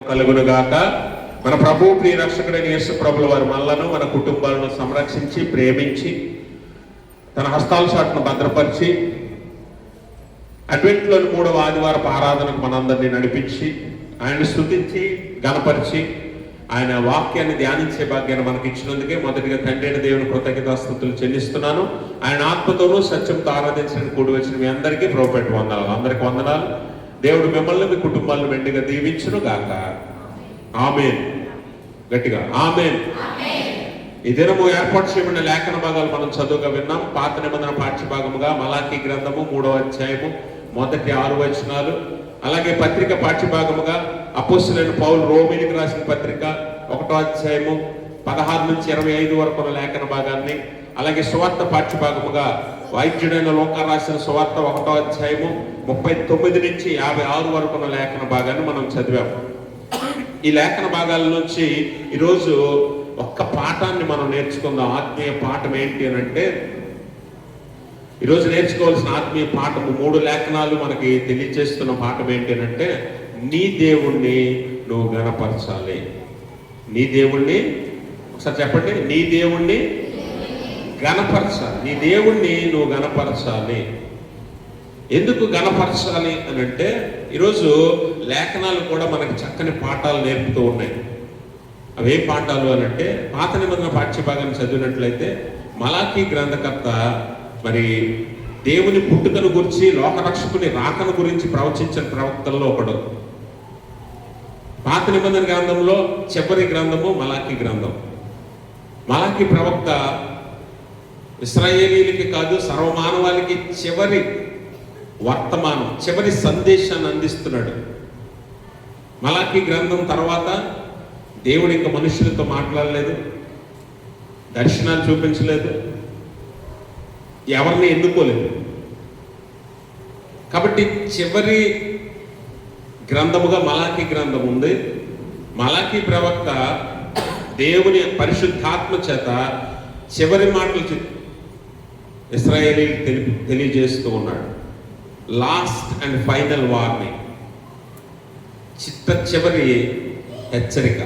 కలుగునుగాక. మన ప్రభు ప్రియ రక్షకుడైన యేసు ప్రభుల వారి మనలను మన కుటుంబాలను సంరక్షించి ప్రేమించి తన హస్తాల చాటును భద్రపరిచి అడ్వెంట్లోని 3వ ఆదివారపు ఆరాధనకు మనందరినీ నడిపించి ఆయన స్తుతించి గణపరిచి ఆయన వాక్యాన్ని ధ్యానించే భాగ్యాన్ని మనకి ఇచ్చినందుకే మొదటిగా తండ్రి అయిన దేవుని కృతజ్ఞతాస్తుతులు చెల్లిస్తున్నాను. ఆయన ఆత్మతోనూ సత్యంతో ఆరాధించడానికి కూడి వచ్చిన మీ అందరికీ ప్రభుపేట వందనాలు. అందరికి వందనాలు. దేవుడు మిమ్మల్ని మీ కుటుంబాలను మెండుగా దీవించును గాక. ఆమేన్. గట్టిగా ఆమేన్. ఈ దినము ఏర్పాటు చేయబడిన లేఖన భాగాలు మనం చదువుగా విన్నాం. పాత నిబంధన పాఠ్యభాగముగా మలాకీ గ్రంథము 3వ అధ్యాయము మొదటి 6 వచనాలు, అలాగే పత్రిక పాఠ్యభాగముగా అపోస్తలుడైన పౌలు రోమీయులకు రాసిన పత్రిక 1వ అధ్యాయము 16 నుంచి 25 వరకు ఉన్న లేఖన భాగాన్ని, అలాగే సువార్త పాఠ్యభాగముగా వైద్యుడైన లూకా రాసిన సువార్త 1వ అధ్యాయము 39 నుంచి 56 వరకు ఉన్న లేఖన భాగాన్ని మనం చదివాము. ఈ లేఖన భాగాల నుంచి ఈరోజు ఒక్క పాఠాన్ని మనం నేర్చుకుందాం. ఆత్మీయ పాఠం ఏంటి అని అంటే, ఈరోజు నేర్చుకోవాల్సిన ఆత్మీయ పాఠము 3 లేఖనాలు మనకి తెలియజేస్తున్న పాఠం ఏంటి అని అంటే, నీ దేవుణ్ణి నువ్వు గణపరచాలి. నీ దేవుణ్ణి, ఒకసారి చెప్పండి, నీ దేవుణ్ణి గణపరచాలి. నీ దేవుణ్ణి నువ్వు గణపరచాలి. ఎందుకు గణపరచాలి అని అంటే, ఈరోజు లేఖనాలు కూడా మనకి చక్కని పాఠాలు నేర్పుతూ ఉన్నాయి. అవే పాఠాలు అని అంటే, పాత నిబంధన పాఠ్యభాగాన్ని చదివినట్లయితే మలాకీ గ్రంథకర్త మరి దేవుని పుట్టుకను గురించి, లోకరక్షకుని రాకను గురించి ప్రవచించిన ప్రవక్తల్లో ఒకడు. పాత నిబంధన గ్రంథంలో చివరి గ్రంథము మలాకీ గ్రంథం. మలాకీ ప్రవక్త ఇశ్రాయేలీలకి కాదు, సర్వమానవాళికి చివరి వర్తమానం, చివరి సందేశాన్ని అందిస్తున్నాడు. మలాకీ గ్రంథం తర్వాత దేవుడు ఇంకా మనుషులతో మాట్లాడలేదు, దర్శనాలు చూపించలేదు, ఎవరిని ఎన్నుకోలేదు. కాబట్టి చివరి గ్రంథముగా మలాకీ గ్రంథం ఉంది. మలాకీ ప్రవక్త దేవుని పరిశుద్ధాత్మ చేత చివరి మాటలు ఇశ్రాయేలీయులకు తెలియజేస్తూ ఉన్నాడు. లాస్ట్ అండ్ ఫైనల్ వార్నింగ్, చివరి హెచ్చరిక.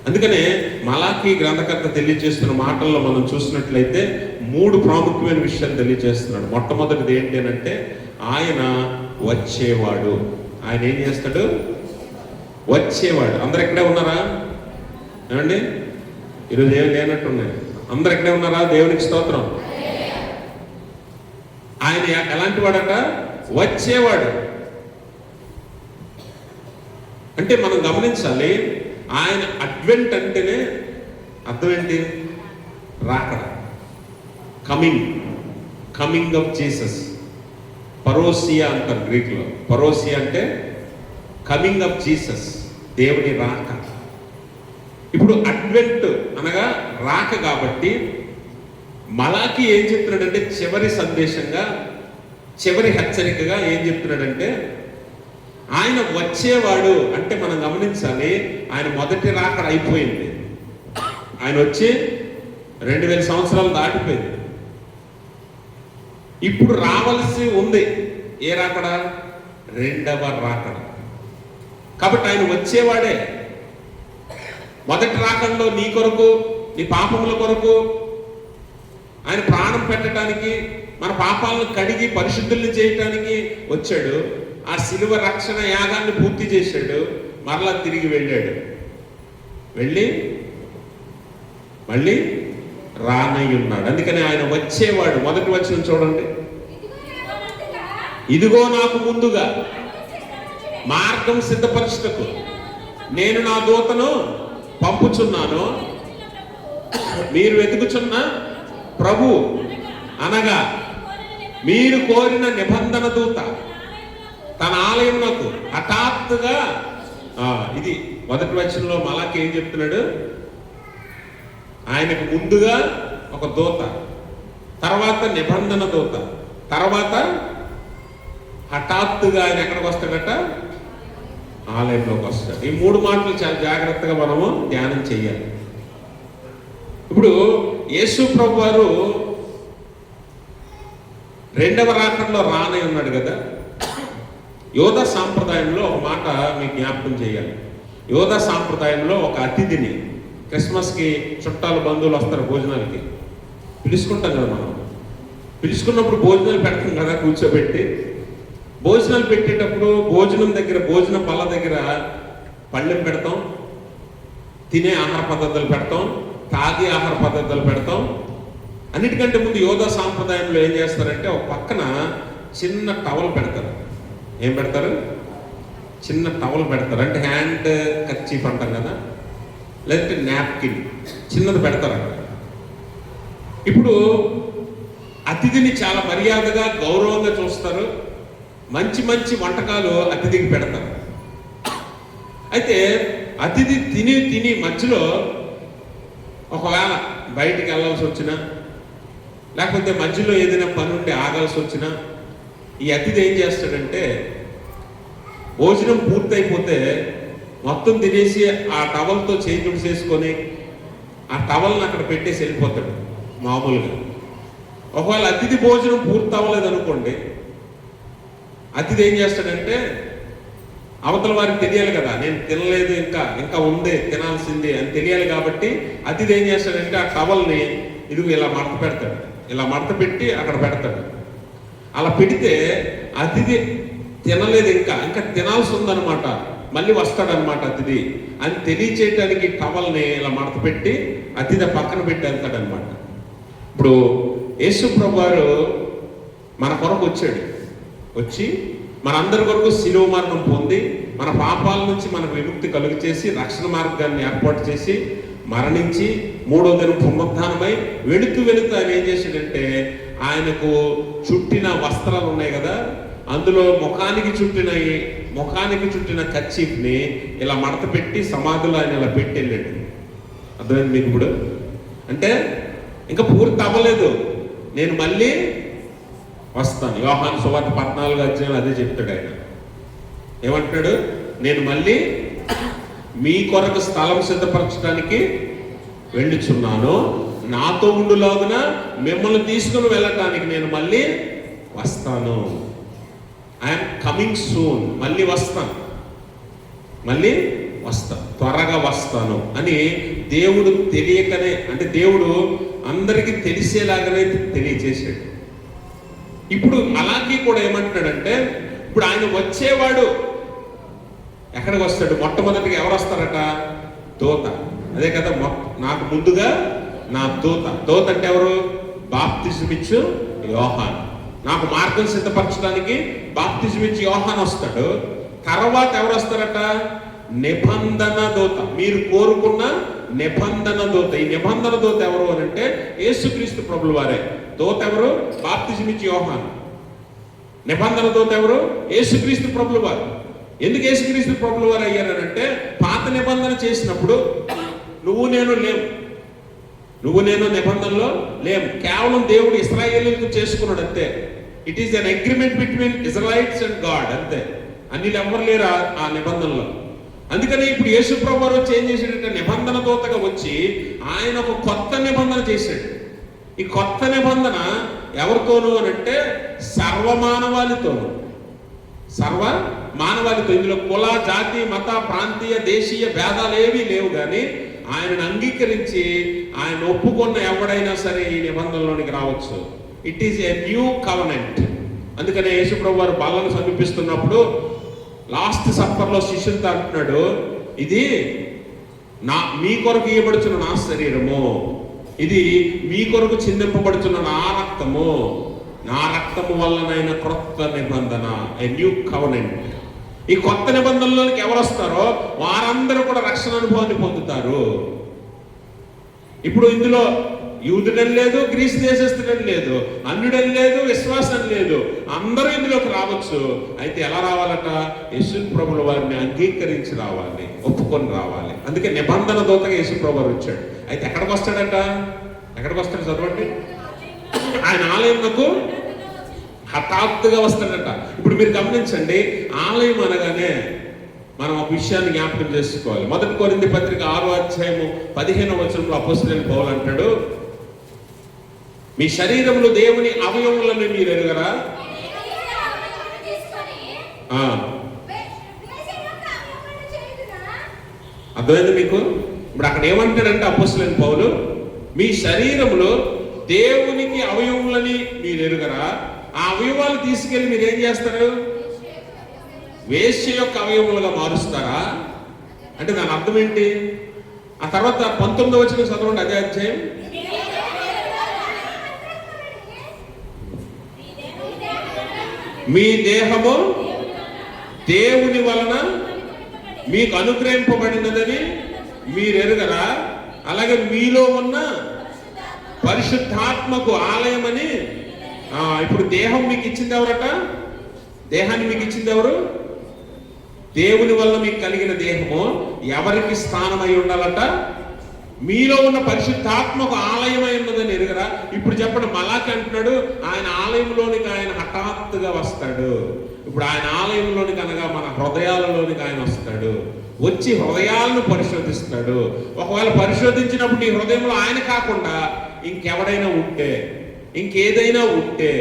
అందుకనే మలాకీ గ్రంథకర్త తెలియజేస్తున్న మాటల్లో మనం చూసినట్లయితే 3 ప్రాముఖ్యమైన విషయాలు తెలియజేస్తున్నాడు. మొట్టమొదటిది ఏంటి అని అంటే, ఆయన వచ్చేవాడు. ఆయన ఏం చేస్తాడు? వచ్చేవాడు. అందరు ఇక్కడే ఉన్నారా? ఏమండి, ఈరోజు ఏం లేనట్టున్నాయి. అందరు ఇక్కడే ఉన్నారా? దేవునికి స్తోత్రం. ఆయన ఎలాంటి వాడట? వచ్చేవాడు. అంటే మనం గమనించాలి, ఆయన అడ్వెంట్ అంటేనే అర్థం ఏంటి? రాకడ, కమింగ్ ఆఫ్ జీసస్. పరోసియా అంటారు గ్రీక్లో. పరోసియా అంటే కమింగ్ ఆఫ్ జీసస్, దేవుని రాక. ఇప్పుడు అడ్వెంట్ అనగా రాక కాబట్టి మలాకీ ఏం చెప్తున్నాడంటే, చివరి సందేశంగా, చివరి హెచ్చరికగా ఏం చెప్తున్నాడంటే, ఆయన వచ్చేవాడు. అంటే మనం గమనించాలి, ఆయన మొదటి రాకడ అయిపోయింది. ఆయన వచ్చి 2000 సంవత్సరాలు దాటిపోయింది. ఇప్పుడు రావాల్సి ఉంది ఏ రాకడ? 2వ రాకడ. కాబట్టి ఆయన వచ్చేవాడే. మొదటి రాకడలో నీ కొరకు, నీ పాపముల కొరకు ఆయన ప్రాణం పెట్టడానికి, మన పాపాలను కడిగి పరిశుద్ధుల్ని చేయటానికి వచ్చాడు. ఆ శిలువ రక్షణ యాగాన్ని పూర్తి చేశాడు. మరలా తిరిగి వెళ్ళాడు. వెళ్ళి మళ్ళీ రానయ్యున్నాడు. అందుకని ఆయన వచ్చేవాడు. మొదటి వచనం చూడండి. ఇదిగో నాకు ముందుగా మార్గం సిద్ధపరచుటకు నేను నా దూతను పంపుచున్నాను. మీరు వెతుకుచున్న ప్రభు అనగా మీరు కోరిన నిబంధన దూత తన ఆలయమునకు హఠాత్తుగా, ఇది మొదటి వచనంలో మలాకీ ఏం చెప్తున్నాడు? ఆయనకు ముందుగా ఒక దూత, తర్వాత నిబంధన దూత, తర్వాత హఠాత్తుగా ఆయన ఎక్కడికి వస్తాడట? ఆలయంలోకి వస్తాడు. ఈ 3 మాటలు చాలా జాగ్రత్తగా మనము ధ్యానం చెయ్యాలి. ఇప్పుడు యేసు ప్రభు వారు 2వ రాకడలో రానై ఉన్నాడు కదా. యోధా సాంప్రదాయంలో ఒక మాట మీకు జ్ఞాపకం చేయాలి. యోధా సాంప్రదాయంలో ఒక అతిథిని, క్రిస్మస్కి చుట్టాలు బంధువులు వస్తారు భోజనాలకి, పిలుచుకుంటాం కదా మనం. పిలుచుకున్నప్పుడు భోజనాలు పెడతాం కదా, కూర్చోబెట్టి. భోజనాలు పెట్టేటప్పుడు భోజనం దగ్గర, భోజన పళ్ళ దగ్గర పళ్ళెం పెడతాం, తినే ఆహార పదార్థాలు పెడతాం, తాగే ఆహార పదార్థాలు పెడతాం. అన్నిటికంటే ముందు యోధా సాంప్రదాయంలో ఏం చేస్తారంటే ఒక పక్కన చిన్న టవల్ పెడతారు. ఏం పెడతారు? చిన్న టవల్ పెడతారు. అంటే హ్యాండ్ కర్చీఫ్ అంటాం కదా, లేదంటే నాప్కిన్ చిన్నది పెడతారు అక్కడ. ఇప్పుడు అతిథిని చాలా మర్యాదగా గౌరవంగా చూస్తారు. మంచి మంచి వంటకాలు అతిథికి పెడతారు. అయితే అతిథి తిని మధ్యలో ఒకవేళ బయటికి వెళ్ళాల్సి వచ్చినా, లేకపోతే మధ్యలో ఏదైనా పని ఉండి ఆగాల్సి వచ్చినా, ఈ అతిథి ఏం చేస్తాడంటే భోజనం పూర్తయిపోతే మొత్తం తినేసి ఆ టవల్తో చేయి తుడిసేసుకొని ఆ టవల్ని అక్కడ పెట్టేసి వెళ్ళిపోతాడు మామూలుగా. ఒకవేళ అతిథి భోజనం పూర్తి అవ్వలేదు అనుకోండి, అతిథి ఏం చేస్తాడంటే అవతల వారికి తెలియాలి కదా, నేను తినలేదు, ఇంకా ఉంది తినాల్సింది అని తెలియాలి కాబట్టి అతిథి ఏం చేస్తాడంటే ఆ టవల్ని ఇదిగో ఇలా మడత పెడతాడు. ఇలా మడత పెట్టి అక్కడ పెడతాడు. అలా పెడితే అతిథి తినలేదు, ఇంకా తినాల్సి ఉందన్నమాట, మళ్ళీ వస్తాడనమాట అతిథి అని తెలియచేయటానికి టవల్ని ఇలా మడత పెట్టి అతిథి పక్కన పెట్టి వెళ్తాడనమాట. ఇప్పుడు యేసు ప్రభు వారు మన కొరకు వచ్చాడు. వచ్చి మనందరి కొరకు శిలువ మరణం పొంది మన పాపాల నుంచి మనకు విముక్తి కలుగు చేసి రక్షణ మార్గాన్ని ఏర్పాటు చేసి మరణించి మూడో దినం పునరుద్ధానమై వెళుతూ ఆయన ఏం చేశాడంటే ఆయనకు చుట్టిన వస్త్రాలు ఉన్నాయి కదా, అందులో ముఖానికి చుట్టిన కర్చీఫ్ని ఇలా మడత పెట్టి సమాధిలో ఆయన ఇలా పెట్టి వెళ్ళాడు. అర్థమైంది మీకు ఇప్పుడు? అంటే ఇంకా పూర్తి అవ్వలేదు, నేను మళ్ళీ వస్తాను. యోహాను సువార్త 14 అధ్యాయంలో అదే చెప్తాడు ఆయన. ఏమంటాడు? నేను మళ్ళీ మీ కొరకు స్థలం సిద్ధపరచడానికి వెళ్ళుచున్నాను, నాతో ఉండులాగున మిమ్మల్ని తీసుకుని వెళ్ళటానికి నేను మళ్ళీ వస్తాను. I'm coming soon. మళ్ళీ వస్తాను, త్వరగా వస్తాను అని దేవుడు తెలియకనే, అంటే దేవుడు అందరికీ తెలిసేలాగానే తెలియచేసాడు. ఇప్పుడు అలాగే కూడా ఏమంటున్నాడంటే ఇప్పుడు ఆయన వచ్చేవాడు ఎక్కడికి వస్తాడు? మొట్టమొదటిగా ఎవరు వస్తారట? దూత. అదే కదా, నాకు ముందుగా నా దూత అంటే ఎవరు? బాప్తిజం ఇచ్చు యోహాను. నాకు మార్గం సిద్ధపరచడానికి బాప్తిజం ఇచ్చి యోహాను వస్తాడు. తర్వాత ఎవరు వస్తారట? నిబంధన దూత. మీరు కోరుకున్న నిబంధన దూత. ఈ నిబంధన దూత ఎవరు అని అంటే యేసుక్రీస్తు ప్రభుల వారే. దూత ఎవరు? బాప్తిజం ఇచ్చి యోహాను. నిబంధన దూత ఎవరు? యేసుక్రీస్తు ప్రభుల వారు. ఎందుకు యేసుక్రీస్తు ప్రభుల వారు అయ్యారంటే పాత నిబంధన చేసినప్పుడు నువ్వు నేను నిబంధనలో లేము. కేవలం దేవుడు ఇశ్రాయేలీయులతో చేసుకున్నాడు అంతే. It is an agreement between Israel's and God అంతే. అన్నిలు ఎవరు లేరు ఆ నిబంధనలో. అందుకని ఇప్పుడు యేసు ప్రభు వారు వచ్చి ఏం చేశాడంటే నిబంధన దూతగా వచ్చి ఆయన ఒక కొత్త నిబంధన చేశాడు. ఈ కొత్త నిబంధన ఎవరితోనూ అని అంటే సర్వమానవాళితోనూ. ఇందులో కుల, జాతి, మత, ప్రాంతీయ, దేశీయ భేదాలు ఏవీ లేవు. కానీ ఆయనను అంగీకరించి ఆయన ఒప్పుకున్న ఎవడైనా సరే ఈ నిబంధనలోనికి రావచ్చు. It is a new covenant. అందుకనే యేసు ప్రభు వారు బల్లను సమీపిస్తున్నప్పుడు లాస్ట్ సఫర్లో శిష్యులతో అంటున్నాడు, ఇది మీ కొరకు ఇవ్వబడుచున్న నా శరీరము, ఇది మీ కొరకు చిందింపబడుచున్న నా రక్తము వల్లనైన క్రొత్త నిబంధన, ఎ న్యూ కవెనెంట్. ఈ కొత్త నిబంధనలోనికి ఎవరు వస్తారో వారందరూ కూడా రక్షణ అనుభవాన్ని పొందుతారు. ఇప్పుడు ఇందులో యూదుడని లేదు, గ్రీస్ దేశస్థుడని లేదు, అన్యుడని లేదు, విశ్వాసం లేదు, అందరూ ఇందులోకి రావచ్చు. అయితే ఎలా రావాలట? యేసు ప్రభుల వారిని అంగీకరించి రావాలి, ఒప్పుకొని రావాలి. అందుకే నిబంధన దూతగా యేసు ప్రభు వారు వచ్చాడు. అయితే ఎక్కడికి వస్తాడట? చదవండి. ఆయన ఆలయంకు హఠాత్తుగా వస్తాడట. ఇప్పుడు మీరు గమనించండి, ఆలయం అనగానే మనం ఒక విషయాన్ని జ్ఞాపకం చేసుకోవాలి. 1 కొరింథీ పత్రిక 6వ అధ్యాయము 15వ వచనంలో అపోస్తలుడైన పౌలు అంటాడు, మీ శరీరములు దేవుని అవయవములను మీరు ఎరుగరా? అర్థమైంది మీకు? ఇప్పుడు అక్కడ ఏమంటాడంటే అపోస్తలుడైన పౌలు, మీ శరీరంలో దేవునికి అవయవములని మీరు ఎరుగరా? ఆ అవయవాలు తీసుకెళ్లి మీరు ఏం చేస్తారు? వేశ్య యొక్క అవయవములుగా మారుస్తారా? అంటే దాని అర్థం ఏంటి? ఆ తర్వాత 19వ వచనం చదవండి, అదే అధ్యాయం. మీ దేహము దేవుని వలన మీకు అనుగ్రహింపబడినదని మీరు ఎరుగరా? అలాగే మీలో ఉన్న పరిశుద్ధాత్మకు ఆలయమని. ఇప్పుడు దేహం మీకు ఇచ్చింది ఎవరట? దేహాన్ని మీకు ఇచ్చింది ఎవరు? దేవుని వల్ల మీకు కలిగిన దేహము ఎవరికి స్థానమై ఉండాలట? మీలో ఉన్న పరిశుద్ధాత్మకు ఆలయమై ఉన్నదని ఎరుగరా? ఇప్పుడు చెప్పండి, మలాకి అంటున్నాడు ఆయన ఆలయంలోనికి ఆయన హఠాత్తుగా వస్తాడు. ఇప్పుడు ఆయన ఆలయంలోనికి అనగా మన హృదయాలలోనికి ఆయన వస్తాడు, వచ్చి హృదయాలను పరిశోధిస్తాడు. ఒకవేళ పరిశోధించినప్పుడు ఈ హృదయంలో ఆయన కాకుండా ఇంకెవడైనా ఉంటే, ఇంకేదైనా ఉంటే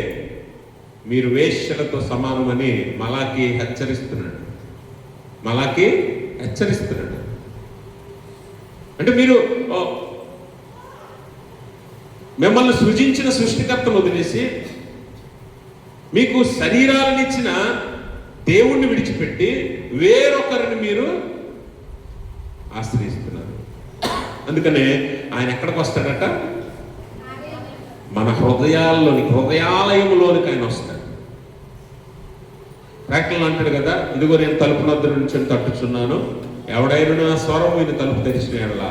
మీరు వేశ్యలతో సమానమని మలాకి హెచ్చరిస్తున్నాడు. మలాకి హెచ్చరిస్తున్నాడు. అంటే మీరు మిమ్మల్ని సృజించిన సృష్టికర్తను వదిలేసి మీకు శరీరాలను ఇచ్చిన దేవుణ్ణి విడిచిపెట్టి వేరొకరిని మీరు ఆశ్రయిస్తున్నారు. అందుకనే ఆయన ఎక్కడికి వస్తాడట? మన హృదయాల్లోనికి, హృదయాలయంలోనికి ఆయన వస్తాడు. ప్రకటనలు అంటాడు కదా, ఇదిగో నేను తలుపు వద్ద నుంచి తట్టుచున్నాను, ఎవడైనా నా స్వరం విని తలుపు తెరిచిన ఎడల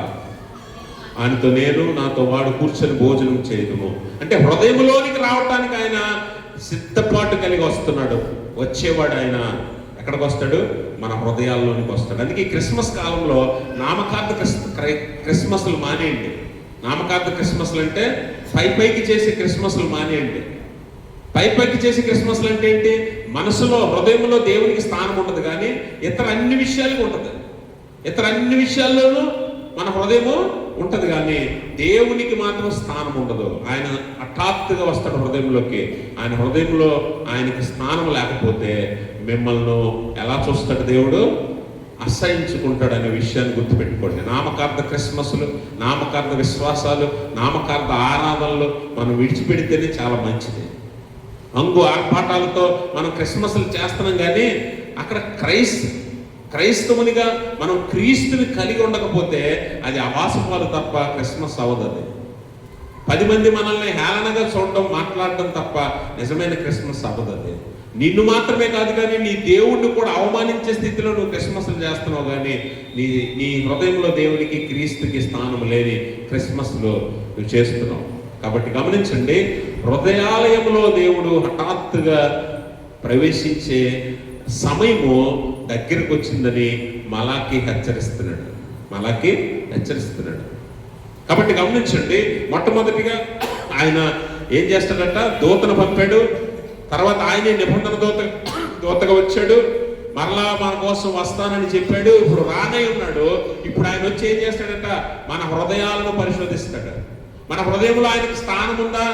ఆయనతో నేను, నాతో వాడు కూర్చొని భోజనం చేయదుము. అంటే హృదయంలోనికి రావటానికి ఆయన సిద్ధపాటు కలిగి వస్తున్నాడు. వచ్చేవాడు ఆయన ఎక్కడికి వస్తాడు? మన హృదయాల్లోనికి వస్తాడు. అందుకే క్రిస్మస్ కాలంలో నామకార్థ క్రిస్మస్లు మానేయండి. నామకార్థ క్రిస్మస్లు అంటే పైకి చేసే క్రిస్మస్లు మానేయండి. పైకి చేసే క్రిస్మస్లు అంటే ఏంటి? మనసులో, హృదయంలో దేవునికి స్థానం ఉంటుంది, కానీ ఇతర అన్ని విషయాలకు ఉంటుంది. ఇతర అన్ని విషయాల్లోనూ మన హృదయము ఉంటుంది, కానీ దేవునికి మాత్రం స్థానం ఉండదు. ఆయన హఠాత్తుగా వస్తాడు హృదయంలోకి. ఆయన హృదయంలో ఆయనకి స్థానం లేకపోతే మిమ్మల్ని ఎలా చూస్తాడు దేవుడు? అసహించుకుంటాడు అనే విషయాన్ని గుర్తుపెట్టుకోండి. నామకార్థ క్రిస్మస్లు, నామకార్థ విశ్వాసాలు, నామకార్థ ఆరాధనలు మనం విడిచిపెడితేనే చాలా మంచిది. హంగు ఆర్పాటాలతో మనం క్రిస్మస్లు చేస్తున్నాం, కానీ అక్కడ క్రైస్తవునిగా మనం క్రీస్తుని కలిగి ఉండకపోతే అది అవాసపాలు తప్ప క్రిస్మస్ అవ్వదు. అది 10 మంది మనల్ని హేళనగా చూడడం, మాట్లాడడం తప్ప నిజమైన క్రిస్మస్ అవ్వదు. అది నిన్ను మాత్రమే కాదు, కానీ నీ దేవుణ్ణి కూడా అవమానించే స్థితిలో నువ్వు క్రిస్మస్లు చేస్తున్నావు, కానీ నీ హృదయంలో దేవునికి, క్రీస్తుకి స్థానం లేని క్రిస్మస్లో నువ్వు చేస్తున్నావు. కాబట్టి గమనించండి, హృదయాలయంలో దేవుడు హఠాత్తుగా ప్రవేశించే సమయము దగ్గరకు వచ్చిందని మలాకి హెచ్చరిస్తున్నాడు. కాబట్టి గమనించండి, మొట్టమొదటిగా ఆయన ఏం చేస్తాడట? దూతను పంపాడు. తర్వాత ఆయనే నిబంధన దూతగా వచ్చాడు. మరలా మన కోసం వస్తానని చెప్పాడు. ఇప్పుడు రానై ఉన్నాడు. ఇప్పుడు ఆయన వచ్చి ఏం చేస్తాడట? మన హృదయాలను పరిశోధిస్తాడు. మన హృదయంలో ఆయనకి స్థానం ఉందా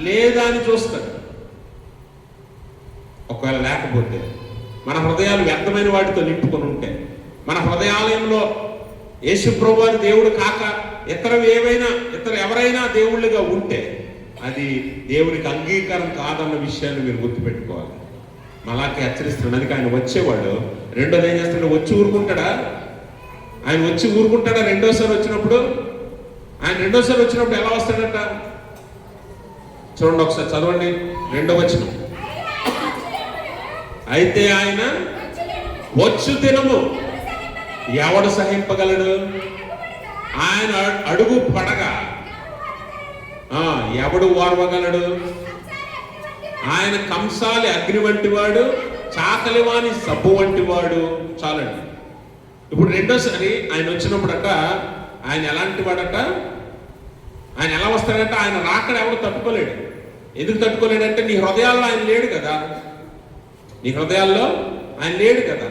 లేదా అని చూస్తాడు. ఒకవేళ లేకపోతే, మన హృదయాలు వ్యర్థమైన వాటితో నింపుకొని ఉంటే, మన హృదయాలయంలో యేసుప్రభు వారి దేవుడు కాక ఇతర ఎవరైనా దేవుళ్ళుగా ఉంటే అది దేవునికి అంగీకారం కాదన్న విషయాన్ని మీరు గుర్తుపెట్టుకోవాలి. మలాకి హెచ్చరిస్తున్నాడు. అందుకే ఆయన వచ్చేవాడు. రెండోది ఏం చేస్తాడు? వచ్చి ఊరుకుంటాడా? ఆయన వచ్చి ఊరుకుంటాడా? రెండోసారి వచ్చినప్పుడు ఎలా వస్తాడట? చూడండి ఒకసారి, చదవండి 2వ వచనం. అయితే ఆయన వచ్చు దినము ఎవడు సహింపగలడు? ఆయన అడుగు పడగా ఎవడు ఓర్వగలడు? ఆయన కంసాలి అగ్ని వంటి వాడు, చాకలివాని సబ్బు వంటి వాడు. చాలండి. ఇప్పుడు రెండోసారి ఆయన వచ్చినప్పుడట ఆయన ఎలాంటి వాడట? ఆయన ఎలా వస్తాడట? ఆయన రాకడ ఎవడు తట్టుకోలేడు. ఎందుకు తట్టుకోలేడంటే నీ హృదయాల్లో ఆయన లేడు కదా. నీ హృదయాల్లో ఆయన లేడు కదా.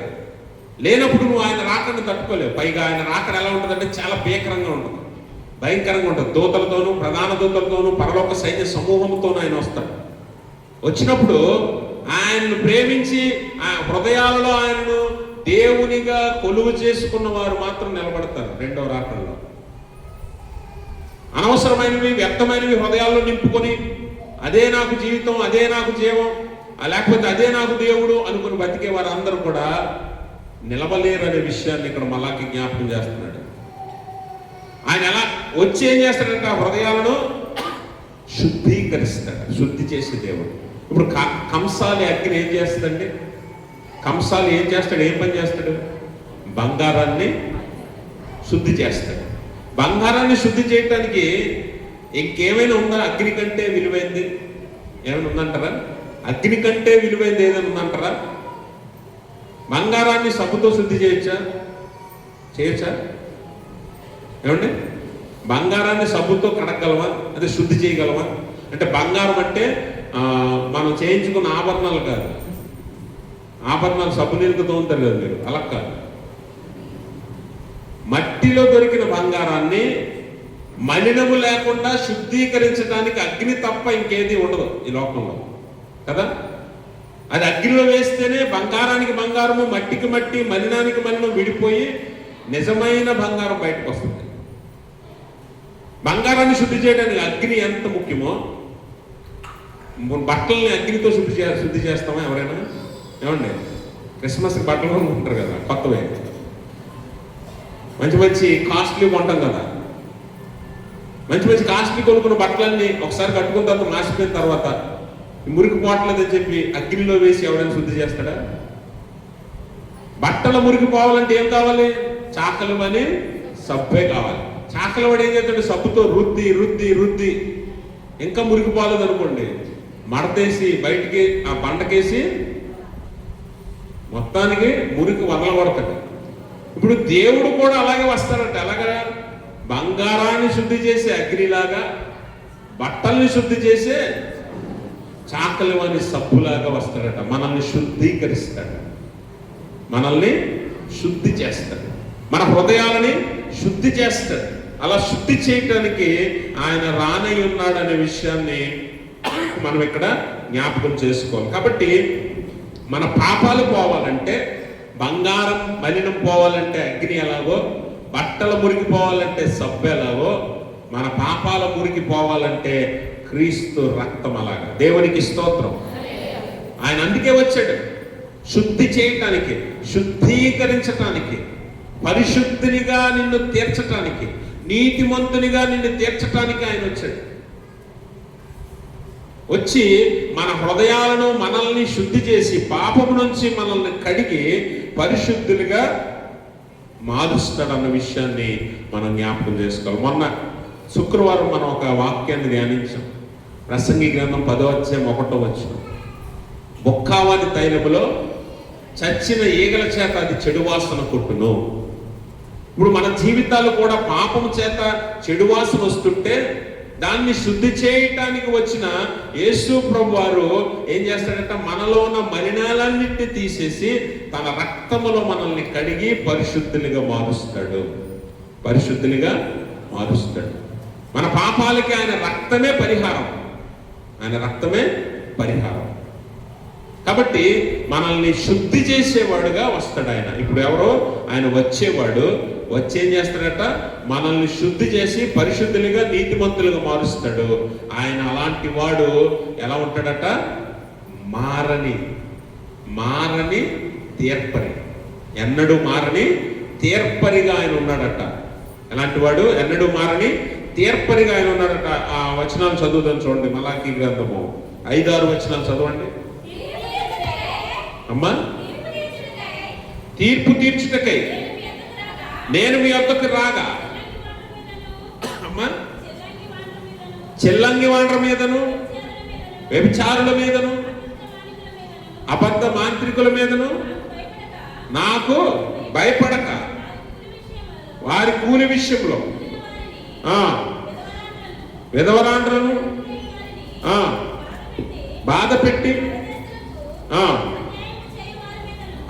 లేనప్పుడు నువ్వు ఆయన రాకడను తట్టుకోలేవు. పైగా ఆయన రాకడ ఎలా ఉంటుందంటే చాలా భీకరంగా ఉంటుంది, భయంకరంగా ఉంటుంది. దూతలతోనూ, ప్రధాన దూతలతోనూ, పరలోక సైన్య సమూహంతోనూ ఆయన వస్తాడు. వచ్చినప్పుడు ఆయనను ప్రేమించి ఆ హృదయాలలో ఆయనను దేవునిగా కొలువు చేసుకున్న వారు మాత్రం నిలబడతారు రెండవ రాకడలో. అనవసరమైనవి, వ్యర్థమైనవి హృదయాల్లో నింపుకొని అదే నాకు జీవితం, అదే నాకు జీవం, లేకపోతే అదే నాకు దేవుడు అనుకుని బతికే వారందరూ కూడా నిలవలేరు అనే విషయాన్ని ఇక్కడ మలాకి జ్ఞాపకం చేస్తున్నాడు. ఆయన ఎలా వచ్చి ఏం చేస్తాడంటే ఆ హృదయాలను శుద్ధీకరిస్తాడు, శుద్ధి చేసే దేవుడు. ఇప్పుడు కంసాలి అగ్ని ఏం చేస్తుందండి? కంసాలి ఏం చేస్తాడు? ఏం పని చేస్తాడు? బంగారాన్ని శుద్ధి చేస్తాడు. బంగారాన్ని శుద్ధి చేయటానికి ఇంకేమైనా ఉందా? అగ్ని కంటే విలువైంది ఏమైనా ఉందంటారా? అగ్ని కంటే విలువైంది ఏదైనా ఉందంటారా? బంగారాన్ని సబ్బుతో శుద్ధి చేయొచ్చా? ఏమండి? బంగారాన్ని సబ్బుతో కడగలవా? అదే శుద్ధి చేయగలవా? అంటే బంగారం అంటే మనం చేయించుకున్న ఆభరణాలు కాదు. ఆభరణాలు సబ్బు నీళ్ళతో తోముతారు కదా మీరు, అలా కాదు. మట్టిలో దొరికిన బంగారాన్ని మలినము లేకుండా శుద్ధీకరించడానికి అగ్ని తప్ప ఇంకేది ఉండదు ఈ లోకంలో కదా. అది అగ్నిలో వేస్తేనే బంగారానికి బంగారము, మట్టికి మట్టి, మలినానికి మలినం విడిపోయి నిజమైన బంగారం బయటకు వస్తుంది. బంగారాన్ని శుద్ధి చేయడానికి అగ్ని ఎంత ముఖ్యమో, బట్టల్ని అగ్నితో శుద్ధి చేస్తామా ఎవరైనా? ఏమండి? క్రిస్మస్కి బట్టలు కొనుక్కుంటారు కదా కొత్తవే, మంచి మంచి కాస్ట్లీ కొంటాం కదా. మంచి మంచి కాస్ట్లీ కొనుక్కున్న బట్టలన్నీ ఒకసారి కట్టుకున్న తర్వాత నాశపోయిన తర్వాత మురికి పోవట్లేదని చెప్పి అగ్నిలో వేసి ఎవరైనా శుద్ధి చేస్తాడా? బట్టలు మురికి పోవాలంటే ఏం కావాలి? చాకలు అని సబ్బే కావాలి. చాకలి వాడు ఏం చేస్తాడు? సబ్బుతో రుద్ది రుద్ది రుద్ది ఇంకా మురికి పోలేదు అనుకోండి, మడతేసి బయటికి ఆ బండకేసి మొత్తానికి మురికి వదలబడతాడు. ఇప్పుడు దేవుడు కూడా అలాగే వస్తాడంట. అలాగా బంగారాన్ని శుద్ధి చేసే అగ్నిలాగా, బట్టల్ని శుద్ధి చేసే చాకలి అని సబ్బులాగా వస్తాడట. మనల్ని శుద్ధీకరిస్తాడు, మనల్ని శుద్ధి చేస్తాడు, మన హృదయాలని శుద్ధి చేస్తాడు. అలా శుద్ధి చేయటానికి ఆయన రానై ఉన్నాడు అనే విషయాన్ని మనం ఇక్కడ జ్ఞాపకం చేసుకోవాలి. కాబట్టి మన పాపాలు పోవాలంటే, బంగారం మలినం పోవాలంటే అగ్ని ఎలాగో, బట్టల మురికి పోవాలంటే సబ్బు ఎలాగో, మన పాపాల మురికి పోవాలంటే క్రీస్తు రక్తం అలాగా. దేవునికి స్తోత్రం. ఆయన అందుకే వచ్చాడు, శుద్ధి చేయటానికి, శుద్ధీకరించటానికి, పరిశుద్ధినిగా నిన్ను తీర్చటానికి, నీతిమంతునిగా నిన్ను తీర్చటానికి ఆయన వచ్చాడు. వచ్చి మన హృదయాలను మనల్ని శుద్ధి చేసి పాపము నుంచి మనల్ని కడిగి పరిశుద్ధులుగా మారుస్తాడన్న విషయాన్ని మనం జ్ఞాపకం చేసుకోవాలి. మొన్న శుక్రవారం మనం ఒక వాక్యాన్ని ధ్యానించాం. ప్రసంగి గ్రంథం 10వ అధ్యాయం 1వ వచనం. బొక్కావాని తైలములో చచ్చిన ఈగల చేత అది చెడు వాసన కొట్టును. ఇప్పుడు మన జీవితాలు కూడా పాపము చేత చెడు వాసన వస్తుంటే దాన్ని శుద్ధి చేయటానికి వచ్చిన యేసు ప్రభు వారు ఏం చేస్తాడంటే మనలో ఉన్న మలినాలన్నింటినీ తీసేసి తన రక్తములో మనల్ని కడిగి పరిశుద్ధులుగా మారుస్తాడు, పరిశుద్ధులుగా మారుస్తాడు. మన పాపాలకి ఆయన రక్తమే పరిహారం, ఆయన రక్తమే పరిహారం. కాబట్టి మనల్ని శుద్ధి చేసేవాడుగా వస్తాడు ఆయన. ఇప్పుడు ఎవరో ఆయన వచ్చేవాడు, వచ్చి ఏం చేస్తాడట? మనల్ని శుద్ధి చేసి పరిశుద్ధులుగా నీతిమంతులుగా మారుస్తాడు. ఆయన అలాంటి వాడు ఎలా ఉంటాడట? మారని తీర్పరి, ఎన్నడూ మారని తీర్పరిగా ఆయన ఉన్నాడట. ఎలాంటి వాడు? ఎన్నడూ మారని తీర్పరిగా ఆయన ఉన్నాడట. ఆ వచనాలు చదువుదాం చూడండి. మలాకీ గ్రంథము 5-6 వచనాలు చదవండి అమ్మా. తీర్పు తీర్చుటకై నేను మీ వద్దకు రాగా, అమ్మా, చెల్లంగి వాండ్ర మీదను, వ్యభిచారుల మీదను, అబద్ధ మాంత్రికుల మీదను నాకు భయపడక, వారి కూలి విషయంలో విధవరాండ్రను బాధ పెట్టి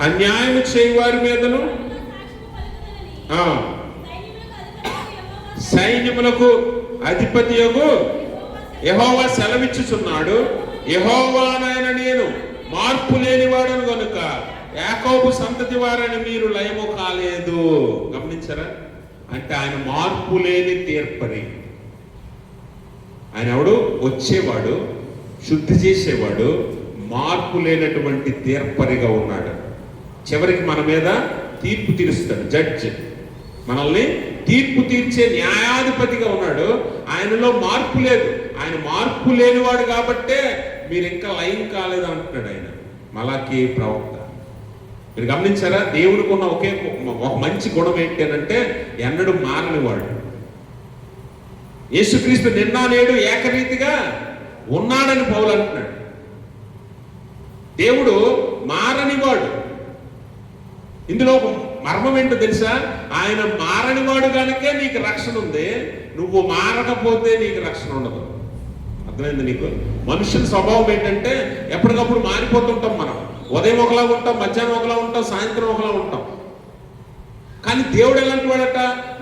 అన్యాయం చేయవారి మీదను సైన్యములకు అధిపతియగు యెహోవా సెలవిచ్చుచున్నాడు. యెహోవానైన నేను మార్పు లేనివాడను గనుక యాకోబు సంతతి వారని మీరు లయము కాలేదు. గమనించారా? అంటే ఆయన మార్పు లేని తీర్పరి. ఆయన ఎవడు? వచ్చేవాడు, శుద్ధి చేసేవాడు, మార్పు లేనటువంటి తీర్పరిగా ఉన్నాడు. చివరికి మన మీద తీర్పు తీరుస్తాడు. జడ్జి మనల్ని తీర్పు తీర్చే న్యాయాధిపతిగా ఉన్నాడు. ఆయనలో మార్పు లేదు. ఆయన మార్పు లేనివాడు కాబట్టే మీరు ఇంకా లయం కాలేదు అంటున్నాడు ఆయన, మలాకి ప్రవక్త. మీరు గమనించారా? దేవుడికి ఉన్న ఒక మంచి గుణం ఏంటి అని అంటే ఎన్నడూ మారనివాడు. యేసుక్రీస్తు నిన్న నేడు ఏకరీతిగా ఉన్నాడని పౌలు అంటున్నాడు. దేవుడు మారనివాడు. ఇందులో మర్మం ఏంటో తెలుసా? ఆయన మారనివాడు కనుకే నీకు రక్షణ ఉంది. నువ్వు మారకపోతే నీకు రక్షణ ఉండదు. అర్థమైంది నీకు? మనుషుల స్వభావం ఏంటంటే ఎప్పటికప్పుడు మారిపోతుంటాం. మనం ఉదయం ఒకలా ఉంటాం, మధ్యాహ్నం ఒకలా ఉంటాం, సాయంత్రం ఒకలా ఉంటాం. కానీ దేవుడు ఎలాంటి వాడట?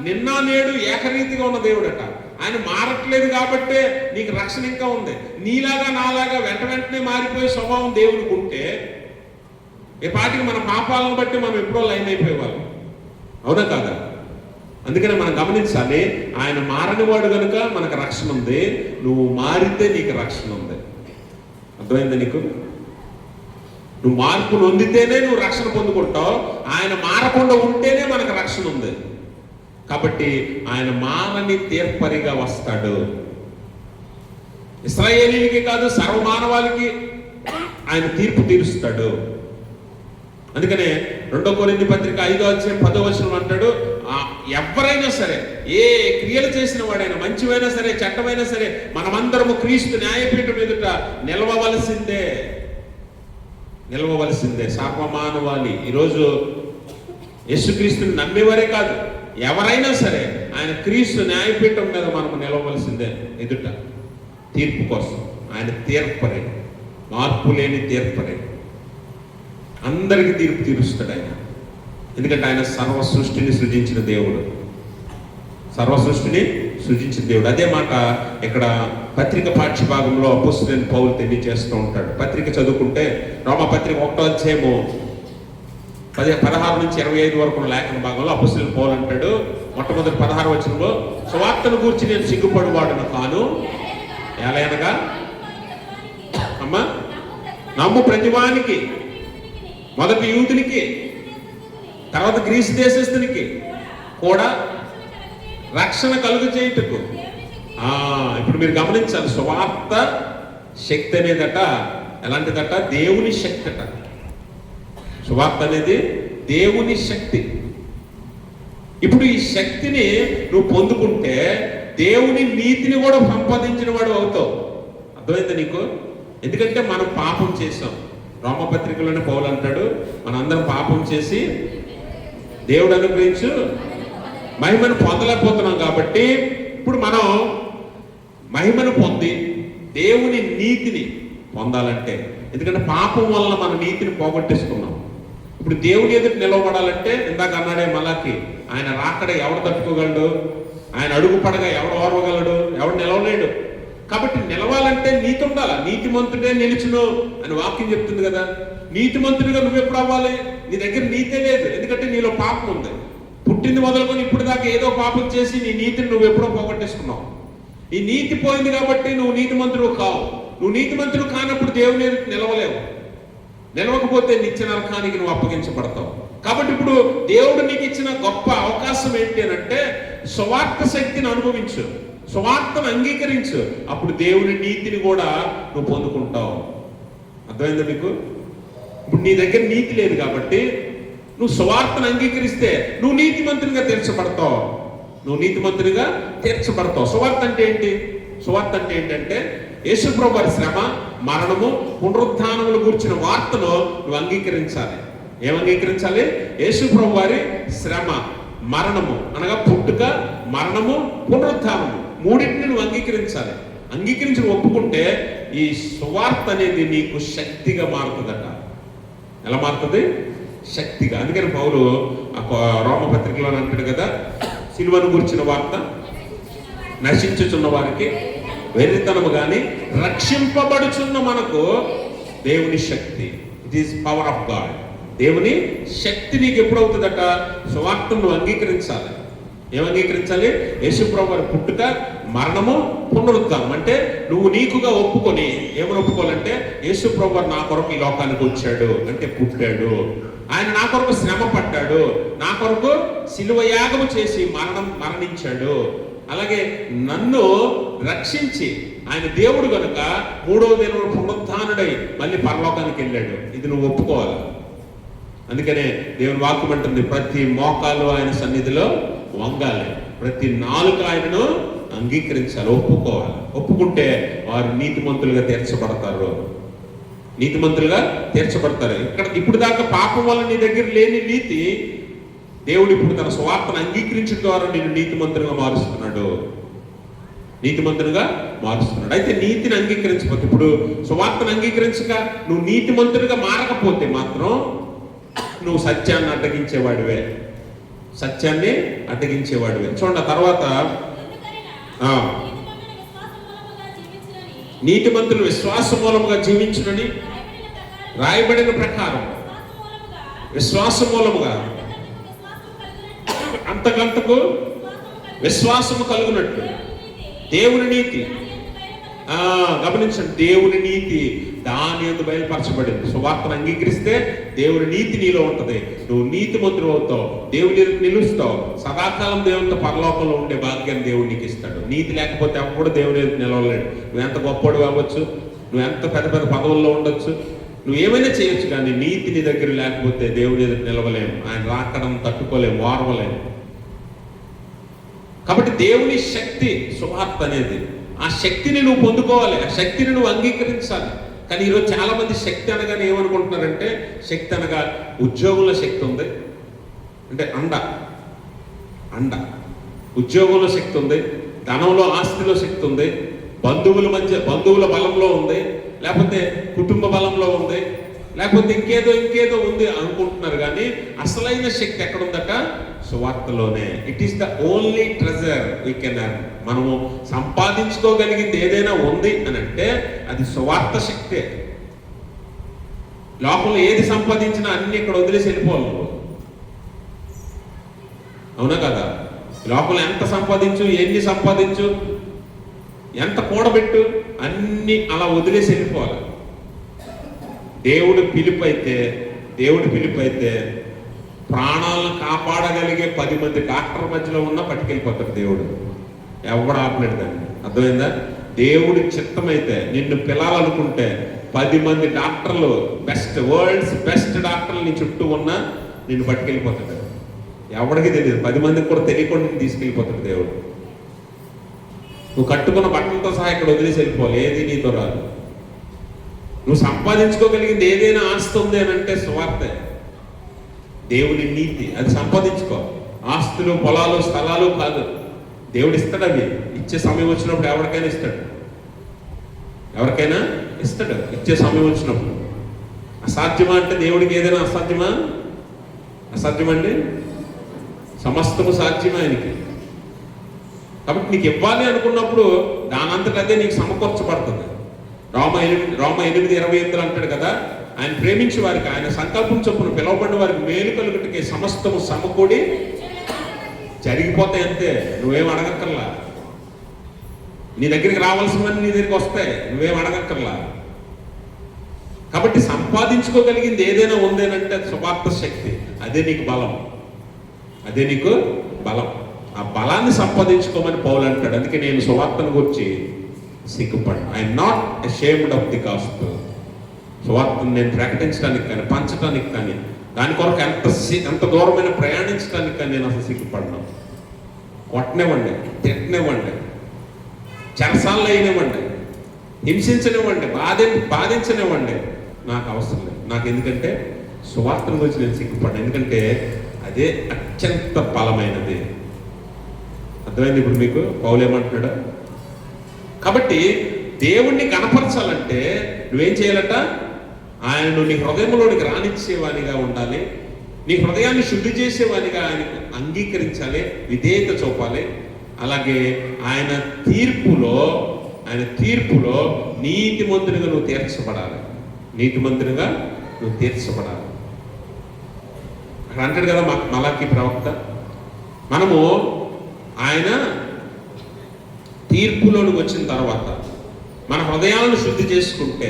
నిన్న నేడు ఏకరీతిగా ఉన్న దేవుడట. ఆయన మారట్లేదు కాబట్టే నీకు రక్షణ ఇంకా ఉంది. నీలాగా నాలాగా వెంటనే మారిపోయే స్వభావం దేవుడికి ఉంటే ఈ పాటికి మన పాపాలను బట్టి మనం ఎప్పుడో లైన్ అయిపోయేవాళ్ళం. అవునా కాదా? అందుకనే మనం గమనించాలి, ఆయన మారనివాడు కనుక మనకు రక్షణ ఉంది. నువ్వు మారితే నీకు రక్షణ ఉంది. అర్థమైందా నీకు? నువ్వు మార్పు నొందితేనే నువ్వు రక్షణ పొందుకుంటావు. ఆయన మారకుండా ఉంటేనే మనకు రక్షణ ఉంది. కాబట్టి ఆయన మారని తీర్పరిగా వస్తాడు. ఇశ్రాయేలీలకి కాదు, సర్వమానవాళికి ఆయన తీర్పు తీరుస్తాడు. అందుకనే 2 కొరింథీ పత్రిక 5వ అధ్యాయం 10వ వచనం అంటాడు, ఎవరైనా సరే, ఏ క్రియలు చేసిన వాడైనా, మంచివైనా సరే చెడ్డమైనా సరే, మనమందరము క్రీస్తు న్యాయపీఠం ఎదుట నిలవవలసిందే. సర్వమానవాళి. ఈరోజు యేసుక్రీస్తుని నమ్మేవారే కాదు, ఎవరైనా సరే ఆయన క్రీస్తు న్యాయపీఠం మీద మనము నిలవవలసిందే ఎదుట తీర్పు కోసం. ఆయన తీర్పరే, మార్పు లేని తీర్పరే. అందరికీ తీర్పు తీరుస్తాడు ఆయన. ఎందుకంటే ఆయన సర్వ సృష్టిని సృజించిన దేవుడు. అదే మాట ఇక్కడ పత్రిక పాఠ్యభాగంలో అపోస్తలుడైన పౌలు తెలియజేస్తూ ఉంటాడు. పత్రిక చదువుకుంటే రోమపత్రిక 1వ అధ్యాయము 16 నుంచి 25 వరకు ఉన్న లేఖన భాగంలో అపోస్తలుడైన పౌలు అంటాడు, మొట్టమొదటి 16వ వచనంలో, సువార్తను గూర్చి నేను సిగ్గుపడువాడును కాను, ఎలాగనగా అమ్మ నమ్ము ప్రతివానికి, మొదట యూదునికి, తర్వాత గ్రీసు దేశస్థునికి కూడా రక్షణ కలుగు చేయుటకు. ఇప్పుడు మీరు గమనించాలి, సువార్త శక్తి అనేదట ఎలాంటిదట? దేవుని శక్తి అట. సువార్త అనేది దేవుని శక్తి. ఇప్పుడు ఈ శక్తిని నువ్వు పొందుకుంటే దేవుని నీతిని కూడా సంపాదించిన వాడు అవుతావు. అర్థమైందా నీకు? ఎందుకంటే మనం పాపం చేసాం. రోమపత్రికలోనే పౌలు అంటాడు, మనందరం పాపం చేసి దేవుడు అనుగ్రహించు మహిమను పొందలేకపోతున్నాం. కాబట్టి ఇప్పుడు మనం మహిమను పొంది దేవుని నీతిని పొందాలంటే, ఎందుకంటే పాపం వలన మన నీతిని పోగొట్టేసుకున్నాం. ఇప్పుడు దేవుని ఎదుటి నిలవబడాలంటే ఇందాక అన్నాడే మలాకి, ఆయన రాకడ ఎవడు తట్టుకోగలడు? ఆయన అడుగు పడగా ఎవడు ఓర్వగలడు? ఎవడు నిలవలేడు. కాబట్టి నిలవాలంటే నీతి ఉండాలి. నీతిమంతుడే నిలుచును అని వాక్యం చెప్తుంది కదా. నీతిమంతుడిగా నువ్వు ఎప్పుడు అవ్వాలి? నీ దగ్గర నీతే లేదు, ఎందుకంటే నీలో పాపం ఉంది. పుట్టింది మొదలుకొని ఇప్పుడు దాకా ఏదో పాపం చేసి నీ నీతిని నువ్వు ఎప్పుడో పోగొట్టేసుకున్నావు. ఈ నీతి పోయింది కాబట్టి నువ్వు నీతిమంతుడు కావు. నువ్వు నీతిమంతుడు కానప్పుడు దేవుని ఎదుట నిలవలేవు. నిలవకపోతే నిత్య నరకానికి నువ్వు అప్పగించబడతావు. కాబట్టి ఇప్పుడు దేవుడు నీకు ఇచ్చిన గొప్ప అవకాశం ఏంటి అని అంటే, సువార్త శక్తిని అనుభవించు, సువార్తను అంగీకరించు. అప్పుడు దేవుని నీతిని కూడా నువ్వు పొందుకుంటావు. అర్థమైందా మీకు? ఇప్పుడు నీ దగ్గర నీతి లేదు కాబట్టి నువ్వు సువార్తను అంగీకరిస్తే నువ్వు నీతిమంతునిగా తీర్చబడతావు. సువార్త అంటే ఏంటి? సువార్త అంటే ఏంటంటే యేసు ప్రభువు వారి శ్రమ, మరణము, పునరుత్థానముల గురించిన వార్తను నువ్వు అంగీకరించాలి. ఏం అంగీకరించాలి? యేసు ప్రభువు వారి శ్రమ, మరణము అనగా పుట్టుక, మరణము, పునరుత్థానము, మూడింటిని నువ్వు అంగీకరించాలి. అంగీకరించి ఒప్పుకుంటే ఈ సువార్త అనేది నీకు శక్తిగా మారుతుందట. ఎలా మారుతుంది? శక్తిగా. అందుకని పౌలు రోమపత్రికలో అంటాడు కదా, సిలువను గురించిన వార్త నశించుచున్న వారికి వెర్రితనము గాని రక్షింపబడుచున్న మనకు దేవుని శక్తి. It is power of God. దేవుని శక్తి నీకు ఎప్పుడవుతుందట? సువార్తను నువ్వు అంగీకరించాలి. ఏం అంగీకరించాలి? యేసుప్రభు వారి పుట్టుక, మరణము, పునరుద్ధానం. అంటే నువ్వు నీకుగా ఒప్పుకొని, ఏమని ఒప్పుకోవాలంటే యేసుప్రభు వారు నా కొరకు ఈ లోకానికి వచ్చాడు, అంటే పుట్టాడు, ఆయన నా కొరకు శ్రమ పడ్డాడు, నా కొరకు శిలువ యాగము చేసి మరణించాడు, అలాగే నన్ను రక్షించి ఆయన దేవుడు కనుక మూడవ దినం పునరుద్ధానుడై మళ్ళీ పరలోకానికి వెళ్ళాడు. ఇది నువ్వు ఒప్పుకోవాలి. అందుకనే దేవుని వాక్యం అంటుంది, ప్రతి మోకాలు ఆయన సన్నిధిలో వంగాలి, ప్రతి నాలుక ఆయనను అంగీకరించాలి, ఒప్పుకోవాలి. ఒప్పుకుంటే వారు నీతిమంతులుగా తీర్చబడతారు. నీతిమంతులుగా తీర్చబడతారు. ఇప్పుడు దాకా పాపం వల్ల నీ దగ్గర లేని నీతి దేవుడు ఇప్పుడు తన సువార్తను అంగీకరించడం ద్వారా నేను నీతిమంతులుగా మారుస్తున్నాడు. నీతిమంతులుగా మారుస్తున్నాడు. అయితే నీతిని అంగీకరించకపోతే, ఇప్పుడు సువార్తను అంగీకరించక నువ్వు నీతిమంతులుగా మారకపోతే మాత్రం నువ్వు సత్యాన్ని అడ్డగించేవాడివే. సత్యాన్ని అడ్డగించేవాడివే. చూడండి తర్వాత, నీతిమంతులు విశ్వాస మూలముగా జీవించునని రాయబడిన ప్రకారం, విశ్వాస మూలముగా అంతకంతకు విశ్వాసము కలుగునట్లు దేవుని నీతి. గమనించండి, దేవుని నీతి దాని యందు బయలుపరచబడింది. సువార్తను అంగీకరిస్తే దేవుని నీతి నీలో ఉంటది. నువ్వు నీతిమంతుడు అవుతావు, దేవుని నిలుస్తావు, సదాకాలం దేవునితో పరలోకంలో ఉండే భాగ్యాన్ని దేవుడు నీకు ఇస్తాడు. నీతి లేకపోతే అప్పుడు దేవుని నిలవలేడు. నువ్వెంత గొప్పడు కావచ్చు, నువ్వెంత పెద్ద పెద్ద పదవుల్లో ఉండొచ్చు, నువ్వేమైనా చేయొచ్చు, కానీ నీతి నీ దగ్గర లేకపోతే దేవుని ఎదురు నిలవలేము, ఆయన రాకడం తట్టుకోలేము, వారవలేము. కాబట్టి దేవుని శక్తి సువార్త అనేది, ఆ శక్తిని నువ్వు పొందుకోవాలి, ఆ శక్తిని నువ్వు అంగీకరించాలి. కానీ ఈరోజు చాలా మంది శక్తి అనగానే ఏమనుకుంటున్నారంటే, శక్తి అనగా ఉద్యోగంలో శక్తి ఉంది అంటే అండ ఉద్యోగంలో శక్తి ఉంది, ధనంలో ఆస్తిలో శక్తి ఉంది, బంధువుల బలంలో ఉంది, లేకపోతే కుటుంబ బలంలో ఉంది, లేకపోతే ఇంకేదో ఉంది అనుకుంటున్నారు. కానీ అసలైన శక్తి ఎక్కడుందట? సువార్తలోనే. It is the only treasure we can earn. మనము సంపాదించుకోగలిగింది ఏదైనా ఉంది అని అంటే అది సువార్త శక్తే. లోపల ఏది సంపాదించినా అన్ని ఇక్కడ వదిలేసి వెళ్ళిపోవాలి. అవునా కదా? లోపల ఎంత సంపాదించు, ఎన్ని సంపాదించు, ఎంత కూడబెట్టు, అన్ని అలా వదిలేసి వెళ్ళిపోవాలి. దేవుడి పిలుపు అయితే ప్రాణాలను కాపాడగలిగే 10 మంది డాక్టర్ మధ్యలో ఉన్నా పట్టుకెళ్ళిపోతాడు దేవుడు. ఎవడు ఆపలేడు దాన్ని. అర్థమైందా? దేవుడి చిత్తమైతే నిన్ను పిలాలనుకుంటే 10 మంది డాక్టర్లు, వరల్డ్స్ బెస్ట్ డాక్టర్లు నీ చుట్టూ ఉన్నా నిన్ను పట్టుకెళ్ళిపోతాడు. ఎవడికి తెలియదు, 10 మందికి కూడా తెలియకుండా నిన్ను తీసుకెళ్ళిపోతాడు దేవుడు. నువ్వు కట్టుకున్న బట్టలతో సహా ఇక్కడ వదిలేసి వెళ్ళిపోవాలి, ఏది నీతో రాదు. నువ్వు సంపాదించుకోగలిగింది ఏదైనా ఆస్తి ఉంది అని అంటే సువార్తే, దేవుని నీతి. అది సంపాదించుకో. ఆస్తులు, పొలాలు, స్థలాలు కాదు. దేవుడు ఇస్తాడు. అవి ఇచ్చే సమయం వచ్చినప్పుడు ఎవరికైనా ఇస్తాడు. ఇచ్చే సమయం వచ్చినప్పుడు. అసాధ్యమా అంటే దేవుడికి ఏదైనా అసాధ్యమా? అసాధ్యమండి. సమస్తము సాధ్యమే ఆయనకి. కాబట్టి నీకు ఇవ్వాలి అనుకున్నప్పుడు దానంతట అదే నీకు సమకూర్చబడుతుంది. రోమ 8:28 అంటాడు కదా, ఆయన ప్రేమించే వారికి, ఆయన సంకల్పం చొప్పున పిలువబడిన వారికి మేలు కలుగుటకే సమస్తము సమకూడి జరిగిపోతాయి. అంతే. నువ్వేం అడగక్కర్లా. నీ దగ్గరికి రావాల్సినవన్నీ నీ దగ్గరికి వస్తాయి. నువ్వేం అడగక్కర్లా. కాబట్టి సంపాదించుకోగలిగింది ఏదైనా ఉందేనంటే సువార్త శక్తి. అదే నీకు బలం. ఆ బలాన్ని సంపాదించుకోమని పౌలు అంటాడు. అందుకే నేను సువార్తను గురించి సిగ్గుపడ్డా. I'm not ashamed of the gospel. సువార్తను నేను ప్రకటించడానికి కానీ, పంచడానికి కానీ, దాని కొరకు ఎంత దూరమైన ప్రయాణించడానికి కానీ నేను అసలు సిగ్గుపడ్డాను. కొట్టనివ్వండి, తిట్టనివ్వండి, చెరసాల్లో అయినివ్వండి, హింసించనివ్వండి, బాధించనివ్వండి, నాకు అవసరం లేదు. నాకు ఎందుకంటే సువార్తను గురించి నేను సిగ్గుపడ్డాను. ఎందుకంటే అదే అత్యంత బలమైనది. అర్థమైంది ఇప్పుడు మీకు పౌలు ఏమంటున్నాడు? కాబట్టి దేవుణ్ణి కనపరచాలంటే నువ్వేం చేయాలట? ఆయనను నీ హృదయంలోనికి రానిచ్చేవానిగా ఉండాలి. నీ హృదయాన్ని శుద్ధి చేసేవానిగా ఆయనకు అంగీకరించాలి, విధేయత చూపాలి. అలాగే ఆయన తీర్పులో నీతిమంతునిగా నువ్వు తీర్చబడాలి. నీతిమంతునిగా నువ్వు తీర్చబడాలి. అక్కడ అంటాడు కదా మలాకి ప్రవక్త, మనము ఆయన తీర్పులోనికి వచ్చిన తర్వాత మన హృదయాలను శుద్ధి చేసుకుంటే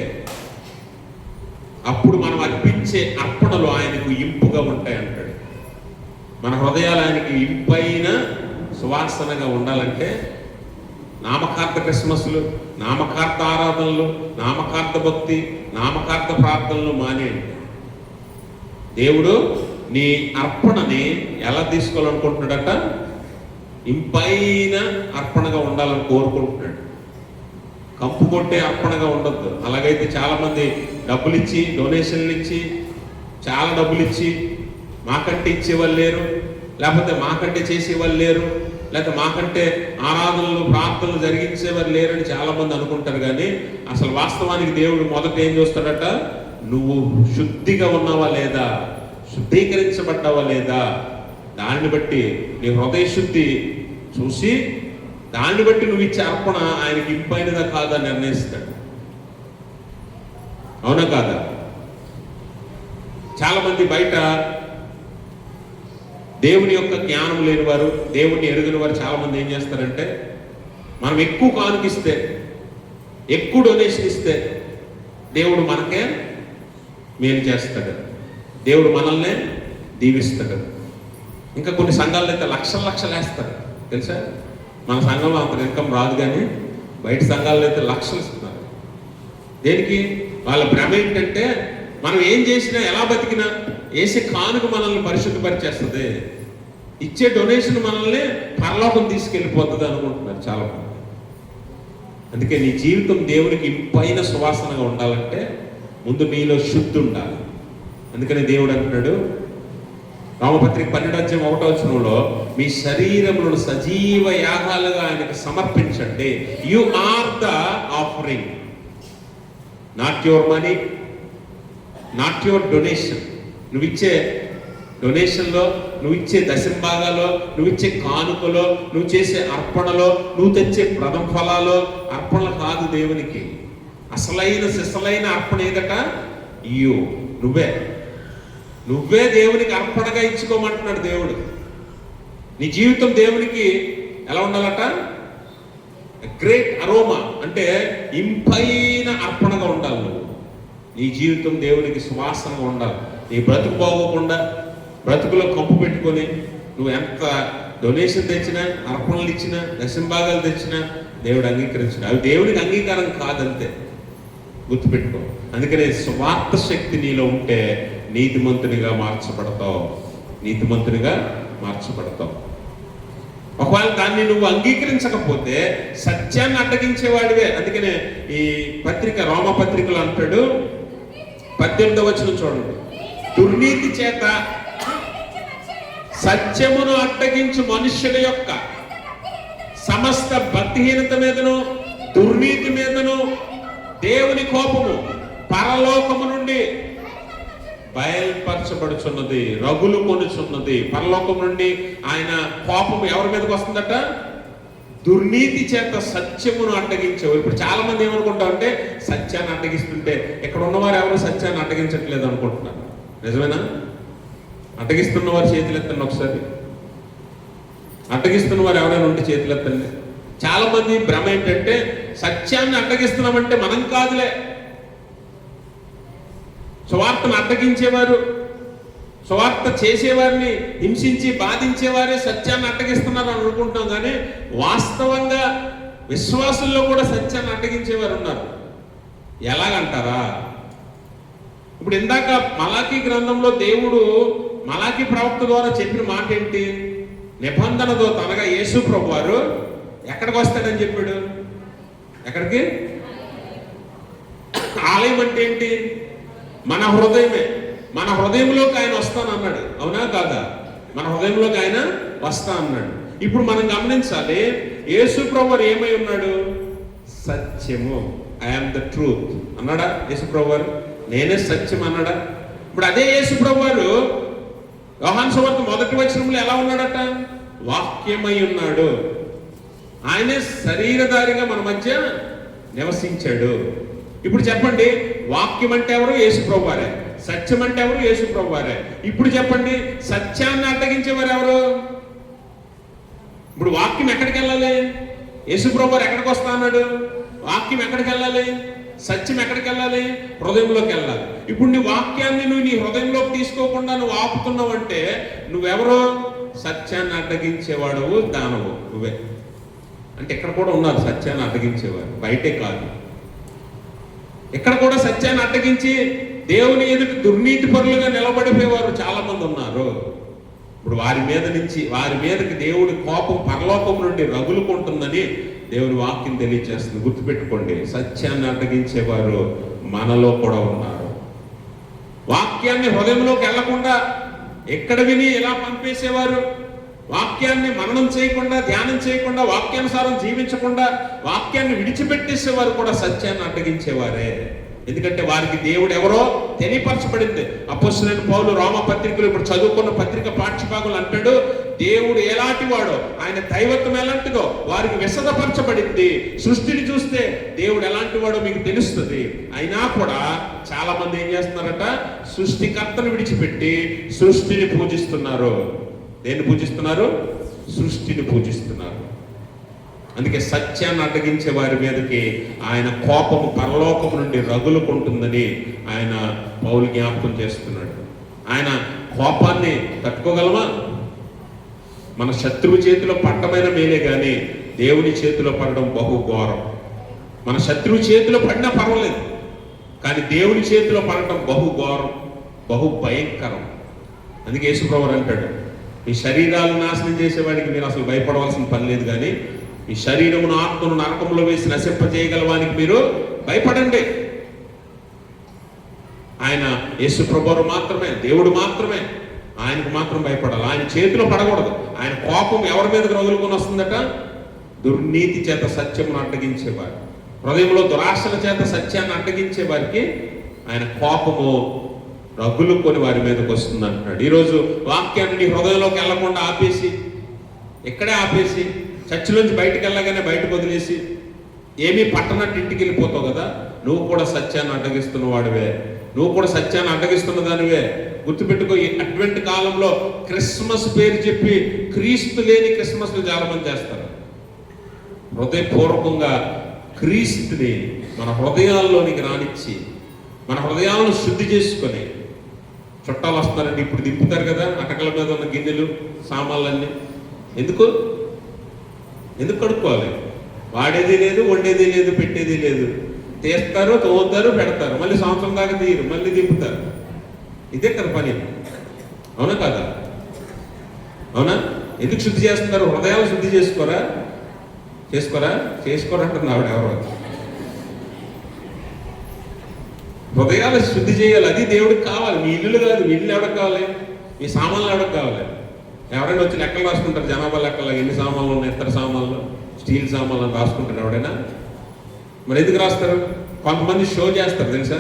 అప్పుడు మనం అర్పించే అర్పణలు ఆయనకు ఇంపుగా ఉంటాయి అంటాడు. మన హృదయాలు ఆయనకి ఇంపైన సువాసనగా ఉండాలంటే నామకార్థ క్రిస్మస్లు, నామకార్థ ఆరాధనలు, నామకార్థ భక్తి, నామకార్థ ప్రార్థనలు మానేయండి. దేవుడు నీ అర్పణని ఎలా తీసుకోవాలనుకుంటున్నాడట? ఇంపైన అర్పణగా ఉండాలని కోరుకుంటున్నాడు. కంపు కొట్టే అర్పణగా ఉండొద్దు. అలాగైతే చాలామంది డబ్బులు ఇచ్చి, డొనేషన్లు ఇచ్చి, చాలా డబ్బులు ఇచ్చి మాకంటే ఇచ్చేవాళ్ళు లేరు, లేకపోతే మాకంటే చేసేవాళ్ళు లేరు, లేకపోతే మాకంటే ఆరాధనలు ప్రార్థనలు జరిగించేవారు లేరని చాలామంది అనుకుంటారు. కానీ అసలు వాస్తవానికి దేవుడు మొదట ఏం చూస్తాడట? నువ్వు శుద్ధిగా ఉన్నావా లేదా, శుద్ధీకరించబడ్డావా లేదా, దాన్ని బట్టి నీ హృదయ శుద్ధి చూసి దాన్ని బట్టి నువ్వు ఇచ్చే అర్పణ ఆయనకి ఇంపైనదా కాదా నిర్ణయిస్తాడు. అవునా కాదా? చాలామంది బయట దేవుని యొక్క జ్ఞానం లేని వారు, దేవుణ్ణి ఎరుగని వారు చాలామంది ఏం చేస్తారంటే, మనం ఎక్కువ కానుకిస్తే, ఎక్కువ డొనేషన్ ఇస్తే దేవుడు మనకే మేలు చేస్తాడు, దేవుడు మనల్నే దీవిస్తాడు. ఇంకా కొన్ని సంఘాల్లో అయితే లక్షలు వేస్తారు తెలుసా. మన సంఘంలో అంత ఇన్కమ్ రాదు, కానీ బయట సంఘాల్లో అయితే లక్షలు ఇస్తున్నారు. దేనికి? వాళ్ళ భ్రమ ఏంటంటే మనం ఏం చేసినా, ఎలా బతికినా వేసే కానుక మనల్ని పరిశుద్ధపరిచేస్తుంది, ఇచ్చే డొనేషన్ మనల్ని పరలోకం తీసుకెళ్ళిపోతుంది అనుకుంటున్నారు చాలా మంది. అందుకే నీ జీవితం దేవునికి ఇంపైన సువాసనగా ఉండాలంటే ముందు నీలో శుద్ధి ఉండాలి. అందుకని దేవుడు అంటున్నాడు రామపత్రిక 12:1 మీ శరీరములను సజీవ యాగాలుగా ఆయనకు సమర్పించండి. You are the offering, not your money, not your donation. నువ్వు ఇచ్చే డొనేషన్లో, నువ్వు ఇచ్చే దశంభాగాలో, నువ్వు ఇచ్చే కానుకలో, నువ్వు చేసే అర్పణలో, నువ్వు తెచ్చే ప్రథమ ఫలాలో అర్పణలు కాదు దేవునికి. అసలైన సిసలైన అర్పణ ఏదట? నువ్వే దేవునికి అర్పణగా ఇచ్చుకోమంటున్నాడు దేవుడు. నీ జీవితం దేవునికి ఎలా ఉండాలట? గ్రేట్ అరోమా, అంటే ఇంపైన అర్పణగా ఉండాలి. నువ్వు నీ జీవితం దేవునికి సువాసనగా ఉండాలి. నీ బ్రతుకు బాగోకుండా బ్రతుకులో కంపు పెట్టుకొని నువ్వు ఎంత డొనేషన్ తెచ్చినా, అర్పణలు ఇచ్చినా, దశంభాగాలు తెచ్చినా దేవుడు అంగీకరించిన అవి దేవునికి అంగీకారం కాదంతే, గుర్తుపెట్టుకో. అందుకనే స్వార్థ శక్తి నీలో ఉంటే నీతిమంతునిగా మార్చబడతావు, నీతిమంతునిగా మార్చబడతావు. ఒకవేళ దాన్ని నువ్వు అంగీకరించకపోతే సత్యాన్ని అడ్డగించేవాడివే. అందుకనే ఈ పత్రిక, రోమ పత్రికలు అంటాడు 18వ వచనం చూడండి, దుర్నీతి చేత సత్యమును అడ్డగించు మనుష్యుల యొక్క సమస్త భక్తిహీనత మీదను, దుర్నీతి మీదను దేవుని కోపము పరలోకము నుండి బయల్పరచబడుచున్నది, రగులు కొనుచున్నది. పరలోకం నుండి ఆయన కోపం ఎవరి మీదకి వస్తుందట? దుర్నీతి చేత సత్యమును అడ్డగించేవారు. ఇప్పుడు చాలా మంది ఏమనుకుంటా అంటే సత్యాన్ని అడ్డగిస్తుంటే ఇక్కడ ఉన్నవారు ఎవరు సత్యాన్ని అడ్డగించట్లేదు అనుకుంటున్నారు. నిజమేనా? అడ్డగిస్తున్న వారు చేతులు ఎత్తండి ఒకసారి. అడ్డగిస్తున్న వారు ఎవరైనా ఉంటే చేతులు ఎత్తండి. చాలా మంది భ్రమ ఏంటంటే సత్యాన్ని అడ్డగిస్తున్నామంటే మనం కాదులే, సువార్తను అడ్డగించేవారు, సువార్త చేసేవారిని హింసించి బాధించేవారే సత్యాన్ని అడ్డగిస్తున్నారు అని అనుకుంటాం. కానీ వాస్తవంగా విశ్వాసుల్లో కూడా సత్యాన్ని అడ్డగించేవారు ఉన్నారు. ఎలాగంటారా? ఇప్పుడు ఇందాక మలాకీ గ్రంథంలో దేవుడు మలాకీ ప్రవక్త ద్వారా చెప్పిన మాట ఏంటి? నిబంధనతో తనగా యేసు ప్రభువారు ఎక్కడికి వస్తాడని చెప్పాడు? ఎక్కడికి? ఆలయం అంటే ఏంటి? మన హృదయమే. మన హృదయంలోకి ఆయన వస్తానన్నాడు. అవునా కాదా? మన హృదయంలోకి ఆయన వస్తా అన్నాడు. ఇప్పుడు మనం గమనించాలి, యేసు ప్రభువారు ఏమై ఉన్నాడు? సత్యము. ఐఎమ్ ద ట్రూత్ అన్నాడా యేసు ప్రభువారు? నేనే సత్యం అన్నాడా? ఇప్పుడు అదే యేసు ప్రభువారు యోహాను సువార్త 1వ వచనంలో ఎలా ఉన్నాడట? వాక్యమై ఉన్నాడు. ఆయనే శరీరధారిగా మన మధ్య నివసించాడు. ఇప్పుడు చెప్పండి, వాక్యం అంటే ఎవరు? యేసు ప్రభువారే. సత్యం అంటే ఎవరు? యేసు ప్రభువారే. ఇప్పుడు చెప్పండి, సత్యాన్ని అడ్డగించేవారు ఎవరు? ఇప్పుడు వాక్యం ఎక్కడికి వెళ్ళాలి? యేసు ప్రభువారు ఎక్కడికి వస్తా అన్నాడు? వాక్యం ఎక్కడికి వెళ్ళాలి? సత్యం ఎక్కడికి వెళ్ళాలి? హృదయంలోకి వెళ్ళాలి. ఇప్పుడు నీ వాక్యాన్ని నువ్వు నీ హృదయంలోకి తీసుకోకుండా నువ్వు ఆపుతున్నావు అంటే నువ్వెవరో? సత్యాన్ని అడ్డగించేవాడు దానవు నువ్వే. అంటే ఇక్కడ కూడా ఉన్నారు సత్యాన్ని అడ్డగించేవారు, బయటే కాదు. ఇక్కడ కూడా సత్యాన్ని అడ్డగించి దేవుని ఎదుటి దుర్నీతి పరులుగా నిలబడిపోయేవారు చాలా మంది ఉన్నారు. ఇప్పుడు వారి మీదకి దేవుడి కోపం పరలోకం నుండి రగులుకుంటుందని దేవుని వాక్యం తెలియజేస్తుంది. గుర్తుపెట్టుకోండి, సత్యాన్ని అడ్డగించేవారు మనలో కూడా ఉన్నారు. వాక్యాన్ని హృదయంలోకి వెళ్లకుండా ఎక్కడ విని ఇలా పంపేసేవారు, వాక్యాన్ని మననం చేయకుండా, ధ్యానం చేయకుండా, వాక్యానుసారం జీవించకుండా వాక్యాన్ని విడిచిపెట్టేసేవారు కూడా సత్యాన్ని అడ్డగించేవారే. ఎందుకంటే వారికి దేవుడు ఎవరో తెలియపరచబడింది. అపోస్తలుడైన పౌలు రోమా పత్రికలు ఇప్పుడు చదువుకున్న పత్రిక పాఠ్యభాగంలో అంటాడు, దేవుడు ఎలాంటి వాడో, ఆయన దైవత్వం ఎలాంటిదో వారికి విశదపరచబడింది. సృష్టిని చూస్తే దేవుడు ఎలాంటి వాడో మీకు తెలుస్తుంది. అయినా కూడా చాలా మంది ఏం చేస్తున్నారట? సృష్టికర్తను విడిచిపెట్టి సృష్టిని పూజిస్తున్నారు. దేన్ని పూజిస్తున్నారు? సృష్టిని పూజిస్తున్నారు. అందుకే సత్యాన్ని అడ్డగించే వారి మీదకి ఆయన కోపము పరలోకము నుండి రగులుకుంటుందని ఆయన పౌలు జ్ఞాపకం చేస్తున్నాడు. ఆయన కోపాన్ని తట్టుకోగలమా? మన శత్రువు చేతిలో పడటమైన మేలే కానీ దేవుని చేతిలో పడడం బహు ఘోరం. మన శత్రువు చేతిలో పడినా పర్వాలేదు, కానీ దేవుని చేతిలో పడటం బహు ఘోరం, బహు భయంకరం. అందుకే యేసుప్రభువు అంటాడు, మీ శరీరాలు నాశనం చేసేవాడికి మీరు అసలు భయపడవలసిన పని లేదు, కానీ మీ శరీరమును ఆత్మను నరకంలో వేసి నశింపజేయగలవానికి మీరు భయపడండి. ఆయన యేసు ప్రభువు మాత్రమే, దేవుడు మాత్రమే, ఆయనకు మాత్రం భయపడాలి. ఆయన చేతిలో పడకూడదు. ఆయన కోపం ఎవరి మీదకి రగులుకొని వస్తుందట? దుర్నీతి చేత సత్యమును అడ్డగించేవారు, హృదయంలో దురాశల చేత సత్యాన్ని అడ్డగించే వారికి ఆయన కోపము రగులుకొని వారి మీదకి వస్తుంది అంటున్నాడు. ఈరోజు వాక్యాన్ని నీ హృదయంలోకి వెళ్లకుండా ఆపేసి, ఇక్కడే ఆపేసి, చర్చిలోంచి బయటకు వెళ్ళగానే బయటకు వదిలేసి ఏమీ పట్టనట్టు ఇంటికి వెళ్ళిపోతావు కదా, నువ్వు కూడా సత్యాన్ని అడ్డగిస్తున్న వాడివే, నువ్వు కూడా సత్యాన్ని అడ్డగిస్తున్న దానివే. గుర్తుపెట్టుకో, అటువంటి కాలంలో క్రిస్మస్ పేరు చెప్పి క్రీస్తు లేని క్రిస్మస్లు చాలా మంది చేస్తారు. హృదయపూర్వకంగా క్రీస్తుని మన హృదయాల్లోనికి రానిచ్చి మన హృదయాలను శుద్ధి చేసుకొని, చుట్టాలు వస్తారండి ఇప్పుడు దింపుతారు కదా అటకల మీద ఉన్న గిన్నెలు సామాన్లన్నీ, ఎందుకు కడుక్కోవాలి? వాడేది లేదు, వండేది లేదు, పెట్టేది లేదు. తీస్తారు, తోముతారు, పెడతారు, మళ్ళీ సంవత్సరం దాకా తీయరు, మళ్ళీ దింపుతారు. ఇదే కదా పని, అవునా కదా? అవునా? ఎందుకు శుద్ధి చేస్తున్నారు? హృదయాలు శుద్ధి చేసుకోరా అంటున్నా ఆవిడ ఎవరు? హృదయాలు శుద్ధి చేయాలి, అది దేవుడికి కావాలి. మీ ఇల్లులు కాదు, మీ ఇల్లు ఎవరికి కావాలి? మీ సామాన్లు ఎవరికి కావాలి? ఎవరైనా వచ్చి లెక్కలు రాసుకుంటారు, జనాభా లెక్కలు, ఎన్ని సామాన్లు ఉన్నాయి, ఇతర సామాన్లు, స్టీల్ సామాన్లు అని రాసుకుంటారు ఎవడైనా? మరి ఎందుకు రాస్తారు? కొంతమంది షో చేస్తారు తెలుసా,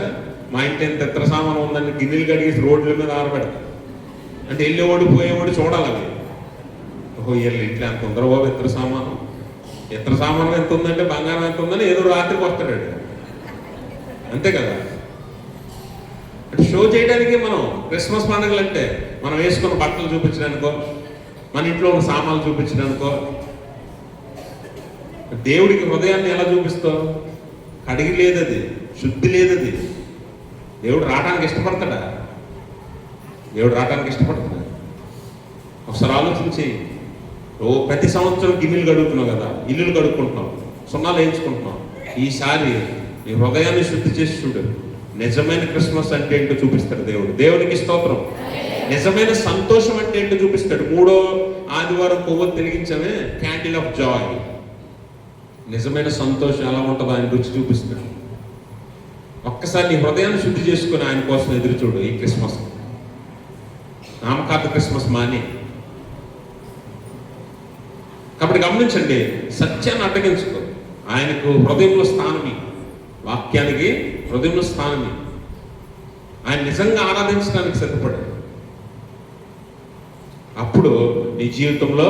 మా ఇంటి ఎంత ఇతర సామాను ఉందని గిన్నెలు కడిగేసి రోడ్ల మీద ఆరబెడతారు. అంటే వెళ్ళేవాడు పోయేవాడు చూడాలి అవి. ఓహో, వీళ్ళు ఇంట్లో ఎంత ఉందరో బాబు ఇతర సామాను ఎంత ఉందంటే బంగారం ఎంత ఉందని ఏదో రాత్రికి వస్తాడు, అంతే కదా. అంటే షో చేయడానికి మనం క్రిస్మస్ పండుగలు అంటే మనం వేసుకున్న బట్టలు చూపించడానికో, మన ఇంట్లో ఉన్న సామాన్లు చూపించడానికో. దేవుడికి హృదయాన్ని ఎలా చూపిస్తావు? కడిగి లేదది, శుద్ధి లేదది. దేవుడు రావడానికి ఇష్టపడతాడా? ఒకసారి ఆలోచించి, ప్రతి సంవత్సరం గిన్నెలు కడుగుతున్నావు కదా, ఇల్లులు కడుక్కుంటున్నావు, సున్నాలు వేయించుకుంటున్నావు. ఈసారి నీ హృదయాన్ని శుద్ధి చేసి చూడు. నిజమైన క్రిస్మస్ అంటే ఏంటో చూపిస్తాడు దేవుడు. దేవునికి స్తోత్రం. నిజమైన సంతోషం అంటే ఏంటో చూపిస్తాడు. 3వ ఆదివారం కొవ్వొత్తి వెలిగించమే, క్యాండిల్ ఆఫ్ జాయ్. నిజమైన సంతోషం ఎలా ఉంటుందో ఆయన రుచి చూపిస్తాడు. ఒక్కసారి నీ హృదయాన్ని శుద్ధి చేసుకుని ఆయన కోసం ఎదురు చూడు. ఈ క్రిస్మస్ నామకార్థ క్రిస్మస్ మాని. కాబట్టి గమనించండి, సత్యాన్ని అడ్డగించుకో. ఆయనకు హృదయంలో స్థానమి, వాక్యానికి హృదయంలో స్థానమి. ఆయన నిజంగా ఆరాధించడానికి సిద్ధపడాడు. అప్పుడు నీ జీవితంలో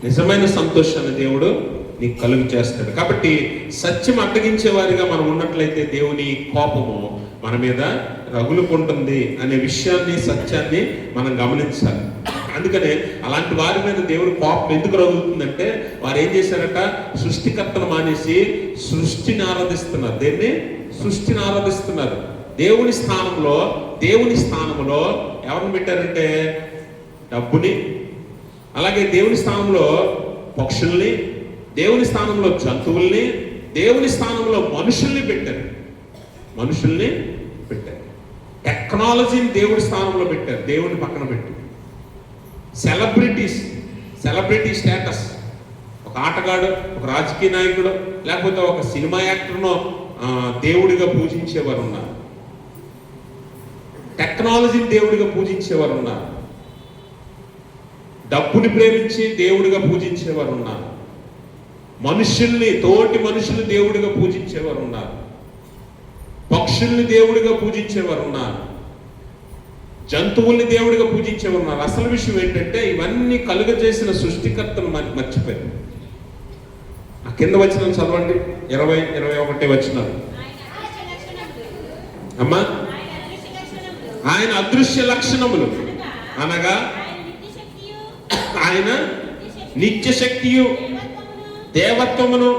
నిజమైన సంతోషాన్ని దేవుడు నీకు కలుగు చేస్తాడు. కాబట్టి సత్యం అడ్డగించే వారిగా మనం ఉన్నట్లయితే దేవుని కోపము మన మీద రగులుకుంటుంది అనే విషయాన్ని, సత్యాన్ని మనం గమనించాలి. అందుకనే అలాంటి వారి మీద దేవుని కోపం ఎందుకు రగులుతుందంటే వారు ఏం చేశారట, సృష్టికర్తను మానేసి సృష్టిని ఆరాధిస్తున్నారు. దేన్ని? సృష్టిని ఆరాధిస్తున్నారు. దేవుని స్థానంలో ఎవరిని పెట్టారంటే డబ్బుని, అలాగే దేవుని స్థానంలో పక్షుల్ని, దేవుని స్థానంలో జంతువుల్ని, దేవుని స్థానంలో మనుషుల్ని పెట్టారు. టెక్నాలజీని దేవుడి స్థానంలో పెట్టారు, దేవుని పక్కన పెట్టి. సెలబ్రిటీ స్టేటస్, ఒక ఆటగాడు, ఒక రాజకీయ నాయకుడు, లేకపోతే ఒక సినిమా యాక్టర్నో దేవుడిగా పూజించేవారు ఉన్నారు. టెక్నాలజీని దేవుడిగా పూజించేవారు ఉన్నారు. డబ్బుని ప్రేమించి దేవుడిగా పూజించేవారు ఉన్నారు. తోటి మనుషుల్ని దేవుడిగా పూజించేవారు ఉన్నారు. పక్షుల్ని దేవుడిగా పూజించేవారు ఉన్నారు. జంతువుల్ని దేవుడిగా పూజించేవారు ఉన్నారు. అసలు విషయం ఏంటంటే ఇవన్నీ కలుగజేసిన సృష్టికర్తను మర్చిపోయారు. ఆ కింద వచనం చదవండి, 20-21 వచనాలు. అమ్మా, ఆయన అదృశ్య లక్షణములు అనగా ఆయన నిత్య శక్తియు, దేవత్వమును,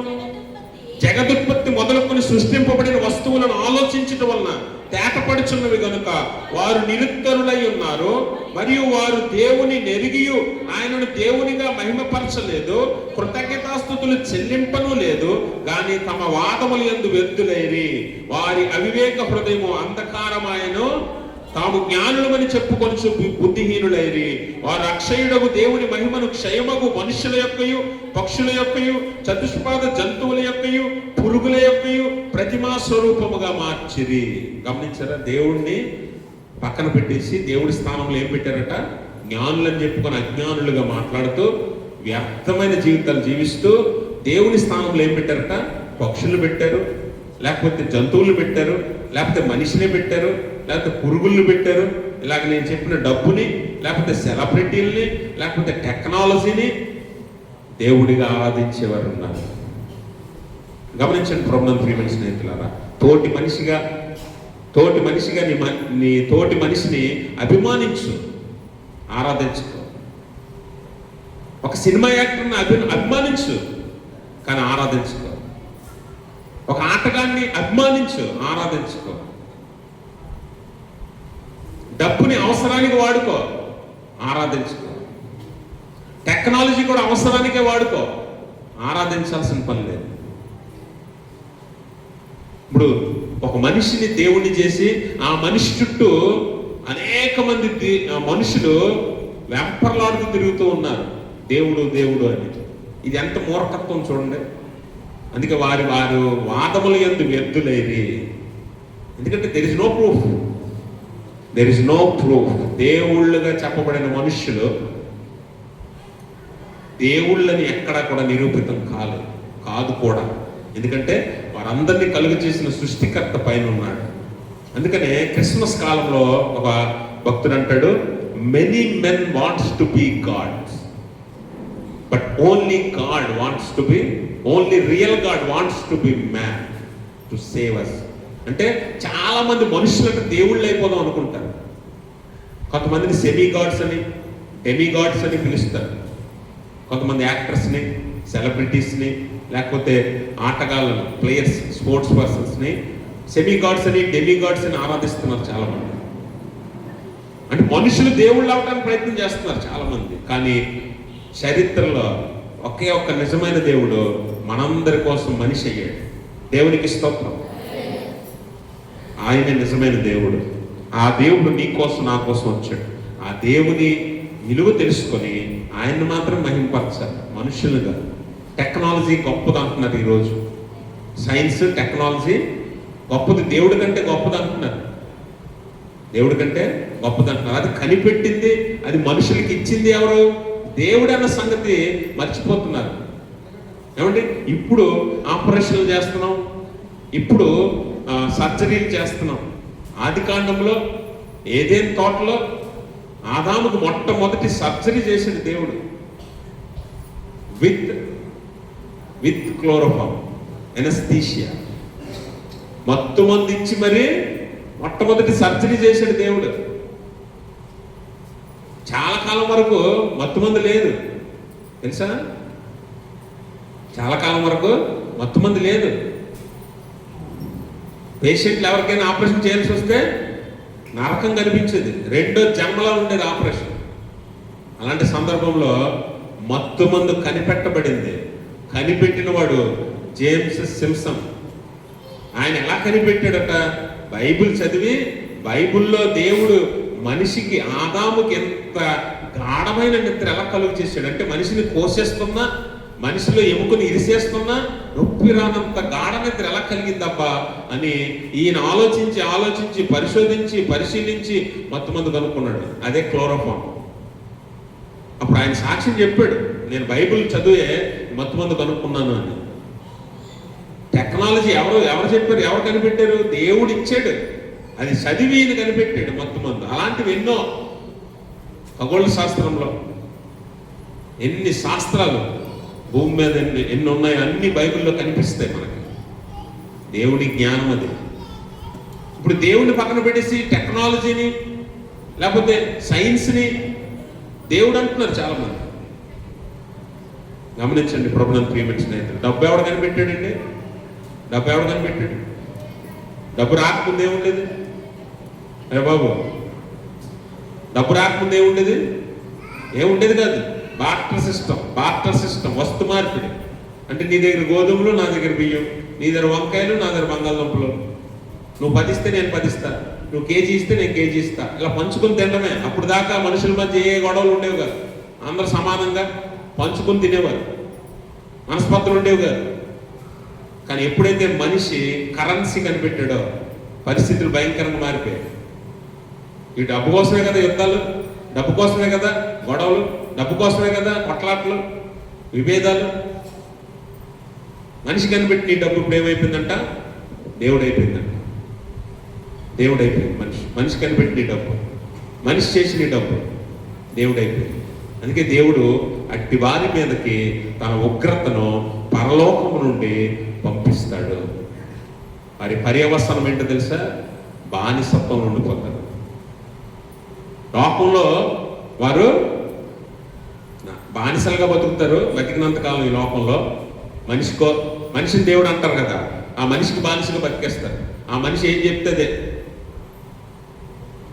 జగదుత్పత్తి మొదలుకొని సృష్టింపబడిన వస్తువులను ఆలోచించడం వలన తేటపడుచున్నవి గనుక వారు నిరుత్తరులై ఉన్నారు. మరియు వారు దేవుని నెరిగియు ఆయనను దేవునిగా మహిమపరచలేదు, కృతజ్ఞతాస్తుతులు చెల్లింపను లేదు, కానీ తమ వాదములు యందు వ్యర్థులైరి. వారి అవివేక హృదయము అంధకారమాయను, తాము జ్ఞానులమని చెప్పుకొనుచు బుద్ధిహీనులైరి. వారు అక్షయుడగు దేవుని మహిమను క్షయమగు మనుషుల యొక్కయు, పక్షుల యొక్కయు, చతుష్పాద జంతువుల యొక్కయు, పురుగుల యొక్కయు ప్రతిమా స్వరూపముగా మార్చిరి. గమనించారా? దేవుణ్ణి పక్కన పెట్టేసి దేవుడి స్థానంలో ఏం పెట్టారట? జ్ఞానులని చెప్పుకొని అజ్ఞానులుగా మాట్లాడుతూ వ్యర్థమైన జీవితాలు జీవిస్తూ దేవుని స్థానంలో ఏం పెట్టారట? పక్షులు పెట్టారు, లేకపోతే జంతువులు పెట్టారు, లేకపోతే మనిషిని పెట్టారు, లేకపోతే పురుగుల్ని పెట్టారు. ఇలాగ నేను చెప్పిన డబ్బుని, లేకపోతే సెలబ్రిటీల్ని, లేకపోతే టెక్నాలజీని దేవుడిగా ఆరాధించేవారు ఉన్నారు. గమనించండి ప్రభునందు ప్రియమైన స్నేహితులారా, తోటి మనిషిగా నీ తోటి మనిషిని అభిమానించు, ఆరాధించుకో. ఒక సినిమా యాక్టర్ని అభిమానించు, కానీ ఆరాధించుకో. ఒక ఆటగాన్ని అభిమానించు, ఆరాధించుకో. డబ్బుని అవసరానికి వాడుకో, ఆరాధించుకో. టెక్నాలజీ కూడా అవసరానికే వాడుకో, ఆరాధించాల్సిన పని లేదు. ఇప్పుడు ఒక మనిషిని దేవుణ్ణి చేసి ఆ మనిషి చుట్టూ అనేక మంది మనుషులు వెంపర్లాడుతూ తిరుగుతూ ఉన్నారు, దేవుడు దేవుడు అని. ఇది ఎంత మూర్ఖత్వం చూడండి. అందుకే వారు వాదములు యందు వ్యర్థులైరి. ఎందుకంటే దెర్ ఇస్ నో ప్రూఫ్. దేవుళ్ళుగా చెప్పబడిన మనుష్యులు దేవుళ్ళని ఎక్కడా కూడా నిరూపితం కాదు కూడా. ఎందుకంటే వారందరినీ కలుగు చేసిన సృష్టికర్త పైన ఉన్నాడు. అందుకనే క్రిస్మస్ కాలంలో ఒక భక్తుడు అంటాడు, many men wants to be gods, but only real god wants to be man to save us. అంటే చాలా మంది మనుషులకు దేవుళ్ళు అయిపోదాం అనుకుంటారు. కొంతమందిని సెమీ గాడ్స్ అని, డెమీ గాడ్స్ అని పిలుస్తారు. కొంతమంది యాక్టర్స్ని, సెలబ్రిటీస్ని, లేకపోతే ఆటగాళ్ళను, ప్లేయర్స్, స్పోర్ట్స్ పర్సన్స్ని సెమీ గాడ్స్ అని, డెమీ గాడ్స్ అని ఆరాధిస్తున్నారు చాలా మంది. అంటే మనుషులు దేవుళ్ళు అవడానికి ప్రయత్నం చేస్తున్నారు చాలా మంది. కానీ చరిత్రలో ఒకే ఒక్క నిజమైన దేవుడు మనందరి కోసం మనిషి అయ్యాడు. దేవునికి స్తోత్రం. ఆయన నిజమైన దేవుడు. ఆ దేవుడు నీ కోసం, నా కోసం వచ్చాడు. ఆ దేవుని విలువ తెలుసుకొని ఆయన్ని మాత్రం మహింపరచాలి, మనుషులుగా. టెక్నాలజీ గొప్పది అంటున్నారు ఈరోజు. సైన్స్, టెక్నాలజీ గొప్పది, దేవుడి కంటే గొప్పది అంటున్నారు. అది కనిపెట్టింది, అది మనుషులకి ఇచ్చింది ఎవరు? దేవుడు అన్న సంగతి మర్చిపోతున్నారు. ఏమంటే ఇప్పుడు ఆపరేషన్లు చేస్తున్నాం, ఇప్పుడు సర్జరీలు చేస్తున్నాం. ఆది కాండంలో ఏదైనా తోటలో ఆదాముకు మొట్టమొదటి సర్జరీ చేసిన దేవుడు విత్ క్లోరోఫామ్, ఎనస్థీషియా, మత్తు మందు ఇచ్చి మరి మొట్టమొదటి సర్జరీ చేశాడు దేవుడు. చాలా కాలం వరకు మత్తు మందు లేదు తెలుసా, చాలా కాలం వరకు మత్తు మందు లేదు. పేషెంట్లు ఎవరికైనా ఆపరేషన్ చేయాల్సి వస్తే నరకం కనిపించేది, 2వ జన్మలా ఉండేది ఆపరేషన్. అలాంటి సందర్భంలో మత్తు మందు కనిపెట్టబడింది. కనిపెట్టిన వాడు జేమ్స్ సింప్సన్. ఆయన ఎలా కనిపెట్టాడట? బైబిల్ చదివి, బైబిల్లో దేవుడు మనిషికి, ఆదాముకి ఎంత గాఢమైన నిద్ర ఎలా కలుగు చేశాడు అంటే, మనిషిని కోసేస్తున్నా, మనిషిలో ఎముకని ఇరిసేస్తున్నా నొప్పి రానంత గాఢ నిద్ర ఎలా కలిగిందబ్బా అని ఈయన ఆలోచించి ఆలోచించి పరిశోధించి పరిశీలించి మత్తుమందు కనుక్కున్నాడు. అదే క్లోరోఫామ్. అప్పుడు ఆయన సాక్ష్యం చెప్పాడు, నేను బైబిల్ చదివే మత్తుమందు కనుక్కున్నాను అని. టెక్నాలజీ ఎవరు చెప్పారు, ఎవరు కనిపెట్టారు? దేవుడు ఇచ్చాడు. అది చదివి ఈయన కనిపెట్టాడు మత్తుమందు. అలాంటివి ఎన్నో ఖగోళ శాస్త్రంలో ఎన్ని శాస్త్రాలు భూమి మీద ఎన్ని ఉన్నాయో అన్ని బైబిల్లో కనిపిస్తాయి మనకి. దేవుడి జ్ఞానం అది. ఇప్పుడు దేవుడిని పక్కన పెట్టేసి టెక్నాలజీని లేకపోతే సైన్స్ని దేవుడు అంటున్నారు చాలా మంది. గమనించండి ప్రభునందు ప్రియమైన స్నేహితులు, డబ్బు ఎవడు కనిపెట్టాడండి? డబ్బు ఎవడు కనిపెట్టాడు? డబ్బు రాకముందు ఏముండేది? అరే బాబు, డబ్బు రాకముందు ఏముండేది? ఏముండేది కాదు. బార్టర్ సిస్టమ్, వస్తు మార్పిడి. అంటే నీ దగ్గర గోధుమలు, నా దగ్గర బియ్యం, నీ దగ్గర వంకాయలు, నా దగ్గర బంగాళదుంపలు. నువ్వు 10 ఇస్తే నేను 10 ఇస్తా, నువ్వు కేజీ ఇస్తే నేను కేజీ ఇస్తా. ఇలా పంచుకుని తినడమే. అప్పుడు దాకా మనుషుల మధ్య ఏ గొడవలు ఉండేవి కాదు. అందరూ సమానంగా పంచుకుని తినేవారు, మనస్పర్ధలు ఉండేవి కాదు. కానీ ఎప్పుడైతే మనిషి కరెన్సీ కనిపెట్టాడో పరిస్థితులు భయంకరంగా మారిపోయాయి. ఈ డబ్బు కోసమే కదా యుద్ధాలు, డబ్బు కోసమే కదా గొడవలు, డబ్బు కోసమే కదా కొట్లాట్లు, విభేదాలు. మనిషి కనిపెట్టిన ఈ డబ్బు ఇప్పుడు ఏమైపోయిందంట? దేవుడు అయిపోయిందంట. దేవుడు అయిపోయింది. మనిషి కనిపెట్టిన ఈ డబ్బు, మనిషి చేసిన ఈ డబ్బు దేవుడు అయిపోయింది. అందుకే దేవుడు అట్టి వారి మీదకి తన ఉగ్రతను పరలోకము నుండి పంపిస్తాడు. వారి పర్యవసనం ఏంటో తెలుసా? బానిసత్వం ఉండిపోతారు. లోకంలో వారు బానిసలుగా బతుకుతారు బతికినంతకాలం. ఈ లోకంలో మనిషిని దేవుడు అంటారు కదా, ఆ మనిషికి బానిసగా బతికేస్తారు. ఆ మనిషి ఏం చెప్తే అదే,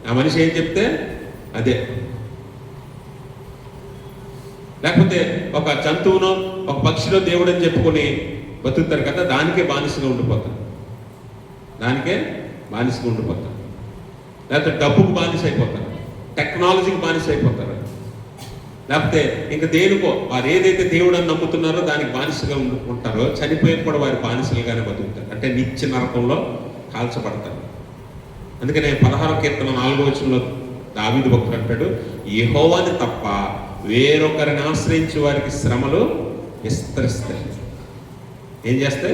ఆ మనిషి ఏం చెప్తే అదే. లేకపోతే ఒక జంతువునో ఒక పక్షిలో దేవుడు అని చెప్పుకొని బతుకుతారు కదా, దానికే బానిసగా ఉండిపోతారు. దానికే బానిసగా ఉండిపోతారు. లేకపోతే డబ్బుకు బానిస అయిపోతారు, టెక్నాలజీకి బానిస అయిపోతారు. లేకపోతే ఇంకా దేనికో వారు ఏదైతే దేవుడు అని నమ్ముతున్నారో దానికి బానిసగా ఉంటారో చనిపోయి కూడా వారి బానిసలుగానే బతుకుతారు. అంటే నిత్య నరకంలో కాల్చబడతారు. అందుకనే 16వ కీర్తన 4వ వచనంలో దావీదు భక్తుడు అంటాడు, యెహోవాని తప్ప వేరొకరిని ఆశ్రయించి వారికి శ్రమలు విస్తరిస్తాయి. ఏం చేస్తే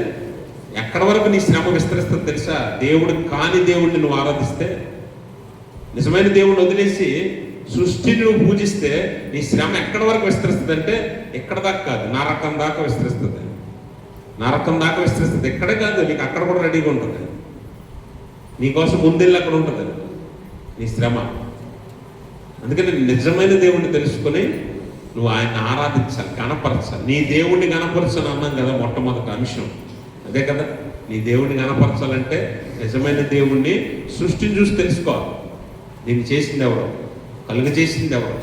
ఎక్కడి వరకు నీ శ్రమ విస్తరిస్తుంది తెలుసా? దేవుడు కాని దేవుడిని నువ్వు ఆరాధిస్తే, నిజమైన దేవుడిని వదిలేసి సృష్టిని నువ్వు పూజిస్తే నీ శ్రమ ఎక్కడి వరకు విస్తరిస్తుంది అంటే ఎక్కడ దాకా కాదు, నరకం దాకా విస్తరిస్తుంది. నరకం దాకా విస్తరిస్తుంది. ఎక్కడే కాదు, నీకు అక్కడ కూడా రెడీగా ఉంటుంది. నీకోసం ముందెళ్ళి అక్కడ ఉంటుంది నీ శ్రమ. అందుకని నిజమైన దేవుణ్ణి తెలుసుకొని నువ్వు ఆయన్ని ఆరాధించాలి, గణపరచాలి. నీ దేవుణ్ణి గణపరచాలి అన్నాం కదా మొట్టమొదటి అంశం అదే కదా. నీ దేవుణ్ణి గణపరచాలంటే నిజమైన దేవుణ్ణి సృష్టిని చూసి తెలుసుకోవాలి. నేను చేసింది ఎవరో, కలుగ చేసింది ఎవరో,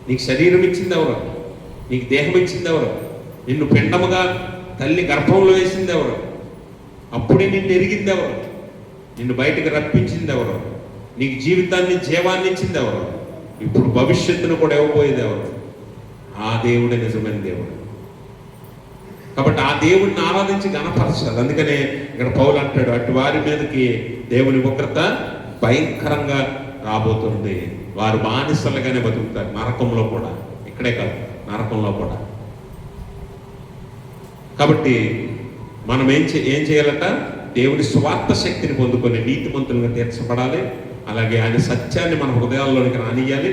నీకు శరీరం ఇచ్చింది ఎవరో, నీకు దేహం ఇచ్చింది ఎవరో, నిన్ను పిండముగా తల్లి గర్భంలో వేసింది ఎవరో, అప్పుడే నిన్ను ఎరిగింది ఎవరో, నిన్ను బయటకు రప్పించింది ఎవరో, నీకు జీవితాన్ని జీవాన్ని ఇచ్చింది ఎవరో, ఇప్పుడు భవిష్యత్తును కూడా ఇవ్వబోయేది ఎవరు? ఆ దేవుడే నిజమైన దేవుడు. కాబట్టి ఆ దేవుడిని ఆరాధించి గణపరచాలి. అందుకనే ఇక్కడ పౌలు అంటాడు, అటు వారి మీదకి దేవుని ఉగ్రత భయంకరంగా రాబోతుంది. వారు బానిసలుగానే బతుకుతారు నరకంలో కూడా, ఇక్కడే కాదు నరకంలో కూడా. కాబట్టి మనం ఏం చేయాలట? దేవుని స్వార్థ శక్తిని పొందుకొని నీతిమంతులుగా తీర్చబడాలి. అలాగే ఆయన సత్యాన్ని మన హృదయాల్లోనికి రానియాలి.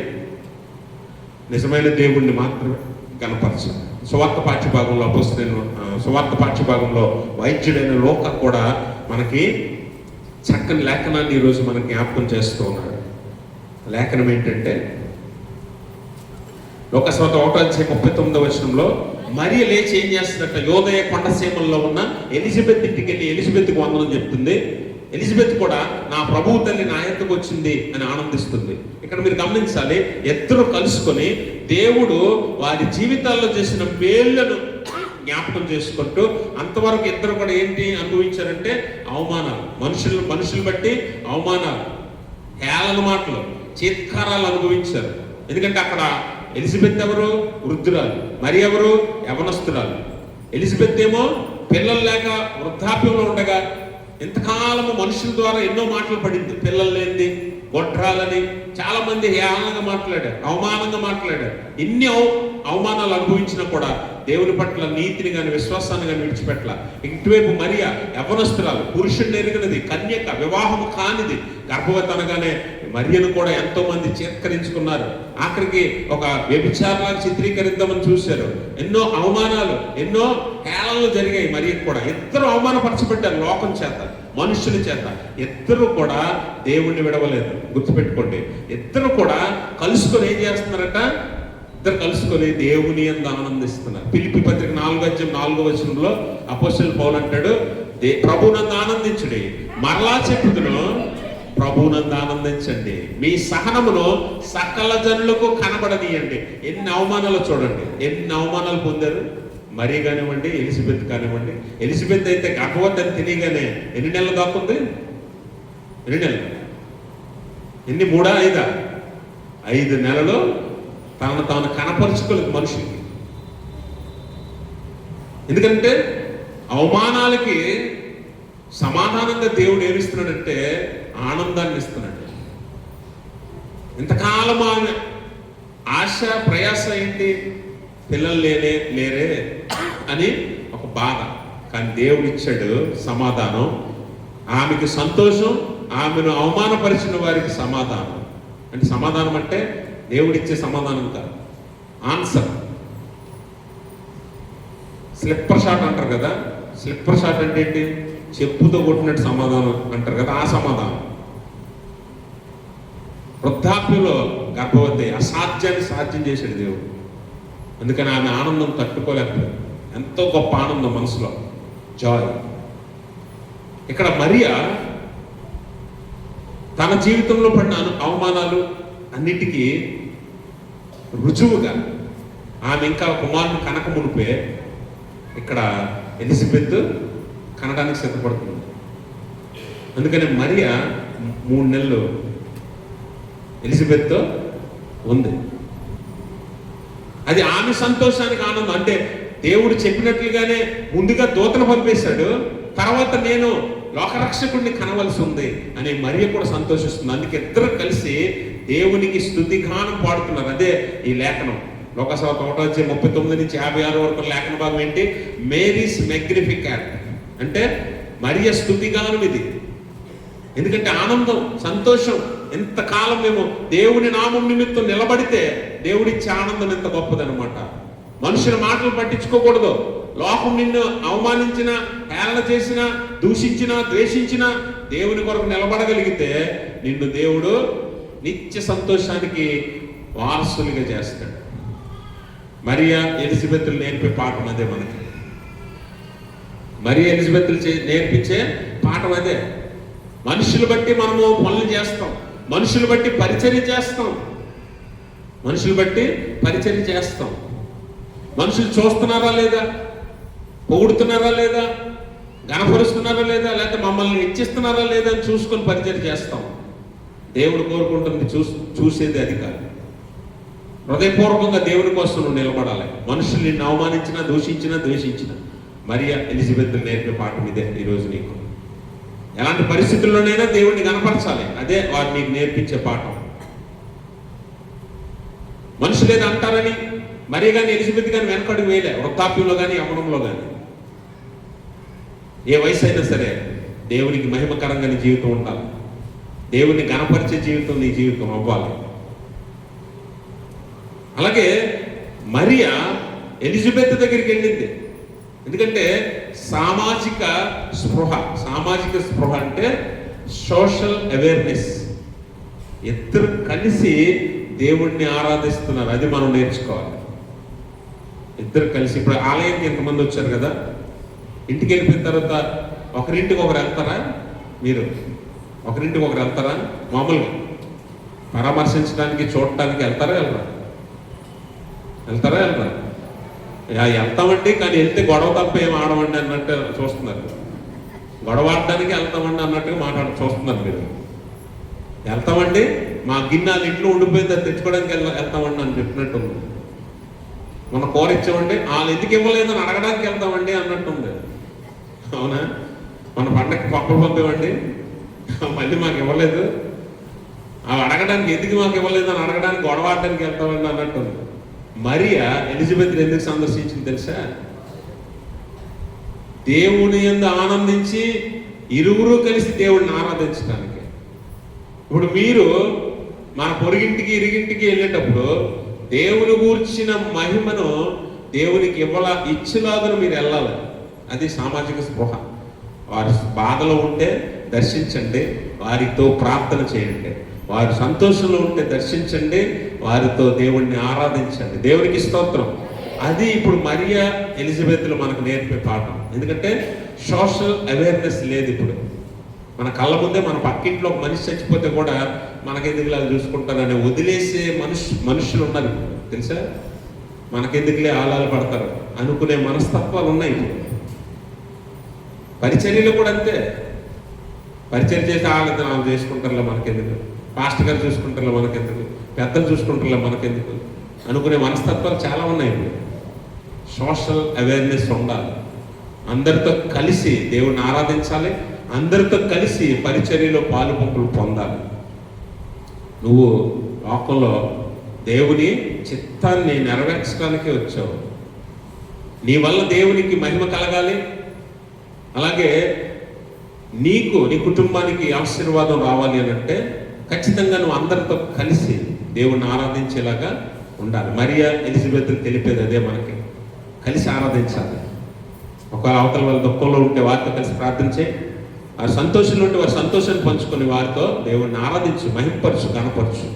నిజమైన దేవుణ్ణి మాత్రమే గణపరచాలి. సువార్త పాఠ్యభాగంలో సువార్త పాఠ్యభాగంలో వైద్యుడైన లోక కూడా మనకి చక్కని లేఖనాన్ని ఈరోజు మనకి జ్ఞాపకం చేస్తూ ఉన్నాడు. లేఖనం ఏంటంటే లోకస్వార్త 1:39 మరియ లేచి ఏం చేస్తున్నట్ట, యోదయ కొండసీమల్లో ఉన్న ఎలిజబెత్ ఇంటికి వెళ్ళి ఎలిజబెత్కి వందనం చెప్తుంది. ఎలిజబెత్ కూడా నా ప్రభువు తల్లి నా ఎత్తుకు వచ్చింది అని ఆనందిస్తుంది. ఇక్కడ మీరు గమనించాలి, ఇద్దరు కలుసుకొని దేవుడు వారి జీవితాల్లో చేసిన మేళ్లను జ్ఞాపకం చేసుకుంటూ, అంతవరకు ఇద్దరు కూడా ఏంటి అనుభవించారంటే అవమానాలు, మనుషులు బట్టి అవమానాలు, హేళన మాటలు, చీత్కారాలు అనుభవించారు. ఎందుకంటే అక్కడ ఎలిజబెత్ ఎవరు? వృద్ధురాలు. మరి ఎవరు? యవనస్తురాలు. ఎలిజబెత్ ఏమో పిల్లలు లేక వృద్ధాప్యంలో ఉండగా ఇంతకాలము మనుషుల ద్వారా ఎన్నో మాటలు పడింది. పిల్లలు లేనిది, గొడ్రాలని చాలా మంది హేళనగా మాట్లాడారు, అవమానంగా మాట్లాడారు. ఎన్ని అవమానాలు అనుభవించినా కూడా దేవుని పట్ల నీతిని కానీ విశ్వాసాన్ని కానీ విడిచిపెట్ల. ఇటువైపు మరియా యవనస్తురాలు, పురుషుడిని ఎరిగినది, కన్యక, వివాహము కానిది, గర్భవతి అనగానే మరియను కూడా ఎంతో మంది చిత్కరించుకున్నారు. ఆఖరికి ఒక వ్యభిచారాలను చిత్రీకరిద్దామని చూశారు. ఎన్నో అవమానాలు, ఎన్నో హేళనలు జరిగాయి మరియకు కూడా. ఇద్దరు అవమానపరచబడ్డారు లోకం చేత, మనుషుల చేత. ఇద్దరు కూడా దేవుణ్ణి విడవలేదు. గుర్తుపెట్టుకోండి, ఇద్దరు కూడా కలుసుకొని ఏం చేస్తున్నారట? ఇద్దరు కలుసుకొని దేవుని యందు ఆనందిస్తున్నారు. ఫిలిప్పీ పత్రిక 4:4 అపోస్తలుడు పౌలు అంటాడు, ప్రభువునందు ఆనందించుడి. మరలా చెప్పుదును, ప్రభువునందు ఆనందించండి. మీ సహనమును సకల జనులకు కనబడనీయండి. ఎన్ని అవమానాలు చూడండి, ఎన్ని అవమానాలు పొందారు. మరీ కానివ్వండి, ఎలిజబెత్ కానివ్వండి. ఎలిజబెత్ అయితే గర్భవతి అని తెలియగానే ఎన్ని నెలలు దాక్కుంది? 2 నెలలు. ఎన్ని? 3, 5? 5 నెలలు తనను తాను కనపరుచుకోలేదు మనుషులకి. ఎందుకంటే అవమానాలకి సమాధానంగా దేవుడు ఏమిస్తున్నాడంటే ఆనందాన్ని ఇస్తున్నాడు. ఇంతకాలం ఆమె ఆశ ప్రయాస ఏంటి? పిల్లలు లేరే అని ఒక బాధ. కానీ దేవుడు ఇచ్చాడు సమాధానం. ఆమెకి సంతోషం, ఆమెను అవమానపరిచిన వారికి సమాధానం. అంటే సమాధానం అంటే దేవుడిచ్చే సమాధానం కాదు, ఆన్సర్. స్లిప్పర్ షాట్ అంటారు కదా. స్లిప్పర్ షాట్ అంటే ఏంటి? చెప్పుతో కొట్టినట్టు సమాధానం అంటారు కదా, ఆ సమాధానం. వృద్ధాప్యంలో గర్భవతి అసాధ్యాన్ని సాధ్యం చేశాడు దేవుడు. అందుకని ఆమె ఆనందం తట్టుకోలేకపోయింది. ఎంతో గొప్ప ఆనందం మనసులో, జాయ్. ఇక్కడ మరియా తన జీవితంలో పడిన అవమానాలు అన్నిటికీ రుజువుగా ఆమె ఇంకా కుమారుని కనక మునిపే ఇక్కడ ఎలిజబెత్ కనడానికి సిద్ధపడుతుంది. అందుకని మరియా 3 నెలలు ఎలిజబెత్ ఉంది. అది ఆమె సంతోషానికి ఆనందం. అంటే దేవుడు చెప్పినట్లుగానే ముందుగా దూతను పంపేశాడు, తర్వాత నేను లోకరక్షకుడిని కనవలసి ఉంది అని మరియ కూడా సంతోషిస్తుంది. అందుకే ఇద్దరు కలిసి దేవునికి స్తుతిగానం పాడుతున్నారు. అదే ఈ లేఖనం. లోకస్వార్త 1:39-56 వరకు లేఖన భాగం ఏంటి? మేరీస్ మెగ్నిఫికాట్, అంటే మరియ స్తుతిగానం ఇది. ఎందుకంటే ఆనందం, సంతోషం. ఎంతకాలం మేము దేవుని నామం నిమిత్తం నిలబడితే దేవుడిచ్చే ఆనందం ఎంత గొప్పదనమాట. మనుషుల మాటలు పట్టించుకోకూడదు. లోకం నిన్ను అవమానించినా, హేళన చేసినా, దూషించినా, ద్వేషించినా దేవుని కొరకు నిలబడగలిగితే నిన్ను దేవుడు నిత్య సంతోషానికి వారసులుగా చేస్తాడు. మరియా ఎలిజబెత్తులు నేర్పే పాఠం అదే మనకి. మరియా ఎలిజబెత్తులు నేర్పించే పాఠం అదే. మనుషులు బట్టి మనము పనులు చేస్తాం, మనుషులు బట్టి పరిచర్య చేస్తాం, మనుషులు బట్టి పరిచర్య చేస్తాం. మనుషులు చూస్తున్నారా లేదా, పొగుడుతున్నారా లేదా, గణపరుస్తున్నారా లేదా, లేకపోతే మమ్మల్ని హెచ్చిస్తున్నారా లేదా అని చూసుకొని పరిచర్య చేస్తాం. దేవుడు కోరుకుంటుంది చూసేది అది కాదు. హృదయపూర్వకంగా దేవుని కోసం నువ్వు నిలబడాలి. మనుషులు నిన్ను అవమానించినా, దూషించినా, ద్వేషించినా. మరియా ఎలిజబెత్ నేర్పే పాఠం ఇదే ఈరోజు నీకు. ఎలాంటి పరిస్థితుల్లోనైనా దేవుడిని కనపరచాలి. అదే వారు నీకు నేర్పించే పాఠం. మనుషులు ఏదో అంటారని మరి కానీ ఎలిజబెత్ కానీ వెనకడుగు వేయలే. వృద్ధాప్యంలో కానీ, యవ్వనంలో కానీ, ఏ వయసు అయినా సరే దేవునికి మహిమకరంగా నీ జీవితం ఉండాలి. దేవుణ్ణి గణపరిచే జీవితం నీ జీవితం అవ్వాలి. అలాగే మరియా ఎలిజబెత్ దగ్గరికి వెళ్ళింది. ఎందుకంటే సామాజిక స్పృహ అంటే సోషల్ అవేర్నెస్. ఇద్దరు కలిసి దేవుణ్ణి ఆరాధిస్తున్నారు, అది మనం నేర్చుకోవాలి. ఇద్దరు కలిసి, ఇప్పుడు ఆలయానికి ఎంతమంది వచ్చారు కదా, ఇంటికి వెళ్ళిపోయిన తర్వాత ఒకరింటికి ఒకరు వెళ్తారా? మీరు ఒకరింటికి ఒకరు వెళ్తారా? మామూలుగా పరామర్శించడానికి చూడటానికి వెళ్తారా? వెళ్ళరా? వెళ్తామండి, కానీ వెళ్తే గొడవ తప్ప ఏం ఆడమండి అన్నట్టు చూస్తున్నారు. గొడవ ఆడడానికి వెళ్తామండి అన్నట్టుగా చూస్తున్నారు మీరు. వెళ్తామండి, మా గిన్నెలు ఇంట్లో ఉండిపోయింది, అది తెచ్చుకోవడానికి వెళ్తామండి అని చెప్పినట్టు ఉంది. మన కూర ఇచ్చామండి, వాళ్ళు ఎందుకు ఇవ్వలేదని అడగడానికి వెళ్తామండి అన్నట్టుంది. అవునా? మన పండగకి పప్పులు పంపేవండి, మళ్ళీ మాకు ఇవ్వలేదు, అవి అడగడానికి ఎందుకు మాకు ఇవ్వలేదు అని అడగడానికి గొడవ ఆడడానికి వెళ్తామండి అన్నట్టుంది. మరియా ఎలిజబెత్ ఎందుకు సందర్శించింది తెలుసా? దేవుని యందు ఆనందించి ఇరువురు కలిసి దేవుడిని ఆరాధించడానికి. ఇప్పుడు మీరు మన పొరుగింటికి ఇరుగింటికి వెళ్ళేటప్పుడు దేవుని గూర్చిన మహిమను దేవునికి ఇచ్చేలాగా మీరు వెళ్ళాలి. అది సామాజిక స్పృహ. వారి బాధలో ఉంటే దర్శించండి, వారితో ప్రార్థన చేయండి. వారు సంతోషంలో ఉంటే దర్శించండి, వారితో దేవుణ్ణి ఆరాధించండి. దేవునికి స్తోత్రం. అది ఇప్పుడు మరియా ఎలిజబెత్లు మనకు నేర్పే పాఠం. ఎందుకంటే సోషల్ అవేర్నెస్ లేదు. ఇప్పుడు మన కళ్ళ ముందే మన పక్కింట్లో ఒక మనిషి చచ్చిపోతే కూడా మనకెందుకులే అది చూసుకుంటారని వదిలేసే మనుషులు ఉన్నారు తెలుసా. మనకెందుకులే ఆలాలు పడతారు అనుకునే మనస్తత్వాలు ఉన్నాయి ఇప్పుడు. పరిచర్యలు కూడా అంతే. పరిచర్య చేసి వాళ్ళు చేసుకుంటారులే మనకెందుకు, పాస్టర్ గారు చూసుకుంటారులే మనకెందుకు, పెద్దలు చూసుకుంటారులే మనకెందుకు అనుకునే మనస్తత్వాలు చాలా ఉన్నాయి ఇప్పుడు. సోషల్ అవేర్నెస్ ఉండాలి. అందరితో కలిసి దేవుణ్ణి ఆరాధించాలి, అందరితో కలిసి పరిచర్యలో పాలుపంపులు పొందాలి. నువ్వు లోకంలో దేవుని చిత్తాన్ని నెరవేర్చడానికే వచ్చావు. నీ వల్ల దేవునికి మహిమ కలగాలి, అలాగే నీకు నీ కుటుంబానికి ఆశీర్వాదం రావాలి అని అంటే ఖచ్చితంగా నువ్వు అందరితో కలిసి దేవుణ్ణి ఆరాధించేలాగా ఉండాలి. మరియా ఎలిజబెత్ తెలిపేది అదే, మనకి కలిసి ఆరాధించాలి. ఒక అవతల వాళ్ళ దుఃఖంలో ఉంటే వారితో కలిసి ప్రార్థించే, వారి సంతోషంలో ఉంటే వారి సంతోషాన్ని పంచుకొని వారితో దేవుణ్ణి ఆరాధించు, మహిమపరచు, కనపరచు.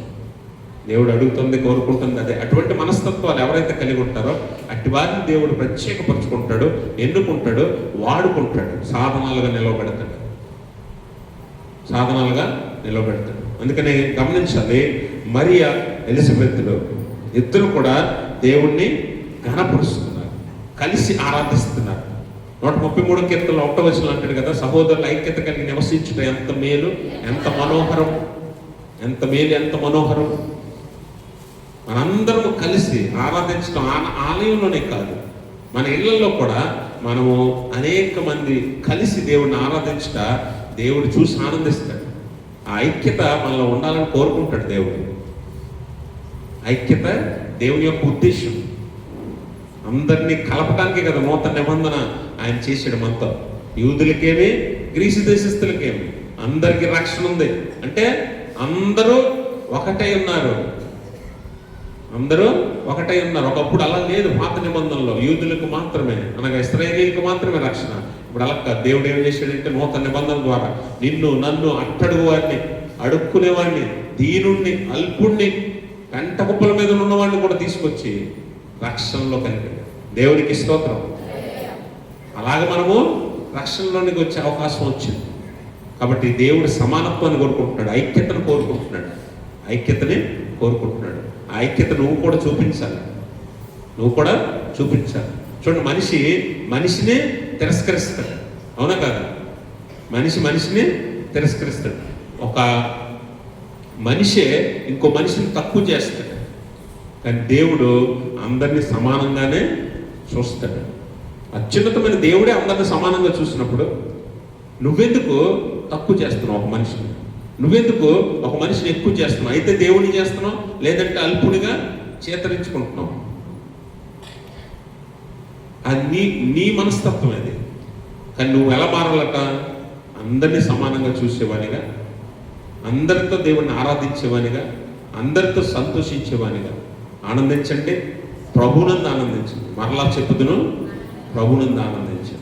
దేవుడు అడుగుతుంది, కోరుకుంటుంది అదే. అటువంటి మనస్తత్వాలు ఎవరైతే కలిగి ఉంటారో అట్టి వారిని దేవుడు ప్రత్యేకపరుచుకుంటాడు, ఎన్నుకుంటాడు, వాడుకుంటాడు, సాధనాలుగా నిలవబెడతాడు. అందుకని గమనించాలి, మరియా ఎలిజబెత్లు ఇద్దరు కూడా దేవుణ్ణి ఘనపరుస్తున్నారు, కలిసి ఆరాధిస్తున్నారు. 133 కీర్తనలో 1వ వచనం అంటాడు కదా, సహోదరుల ఐక్యత కలిగి నివసించుట ఎంత మేలు, ఎంత మనోహరం, ఎంత మేలు, ఎంత మనోహరం. మనందరము కలిసి ఆరాధించడం ఆలయంలోనే కాదు, మన ఇళ్లలో కూడా మనము అనేక మంది కలిసి దేవుడిని ఆరాధించుట దేవుడు చూసి ఆనందిస్తాడు. ఆ ఐక్యత మనలో ఉండాలని కోరుకుంటాడు దేవుడు. ఐక్యత దేవుని యొక్క ఉద్దేశం. అందరినీ కలపడానికి కదా నూతన నిబంధన ఆయన చేసాడు మనతో. యూదులకేమి, గ్రీసు దేశస్తులకేమి అందరికీ రక్షణ ఉంది. అంటే అందరూ ఒకటై ఉన్నారు. ఒకప్పుడు అలా లేదు. పాత నిబంధనలో యూదులకు మాత్రమే, అనగా ఇశ్రాయేలీయులకు మాత్రమే రక్షణ. ఇప్పుడు అలా కాదు. దేవుడు ఏం చేశాడంటే నూతన నిబంధన ద్వారా నిన్ను, నన్ను, అట్టడుగు వారిని, అడుక్కునేవాడిని, దీనుణ్ణి, అల్పుణ్ణి, కంట కుప్పల మీద ఉన్నవాడిని కూడా తీసుకొచ్చి రక్షణలో కలిపాడు. దేవునికి స్తోత్రం. అలాగే మనము రక్షణలోనికి వచ్చే అవకాశం వచ్చింది. కాబట్టి దేవుడు సమానత్వాన్ని కోరుకుంటున్నాడు, ఐక్యతను కోరుకుంటున్నాడు. ఆ ఐక్యత నువ్వు కూడా చూపించాలి. చూడండి, మనిషిని తిరస్కరిస్తాడు, అవునా కాదు? మనిషిని తిరస్కరిస్తాడు. ఒక మనిషే ఇంకో మనిషిని తక్కువ చేస్తాడు, కానీ దేవుడు అందరినీ సమానంగానే చూస్తాడు. అత్యున్నతమైన దేవుడే అందరినీ సమానంగా చూసినప్పుడు నువ్వెందుకు తక్కువ చేస్తున్నావు ఒక మనిషిని? నువ్వెందుకు ఒక మనిషిని ఎక్కువ చేస్తున్నావు? అయితే దేవుడిని చేస్తున్నావు, లేదంటే అల్పుడిగా చేతరించుకుంటున్నావు. అది నీ మనస్తత్వం అది. కానీ నువ్వు ఎలా మారాలట? అందరినీ సమానంగా చూసేవానిగా, అందరితో దేవుణ్ణి ఆరాధించేవానిగా, అందరితో సంతోషించేవానిగా. ఆనందించండి, ప్రభునందు ఆనందించండి. మరలా చెప్పుదును, ప్రభునందు ఆనందించండి.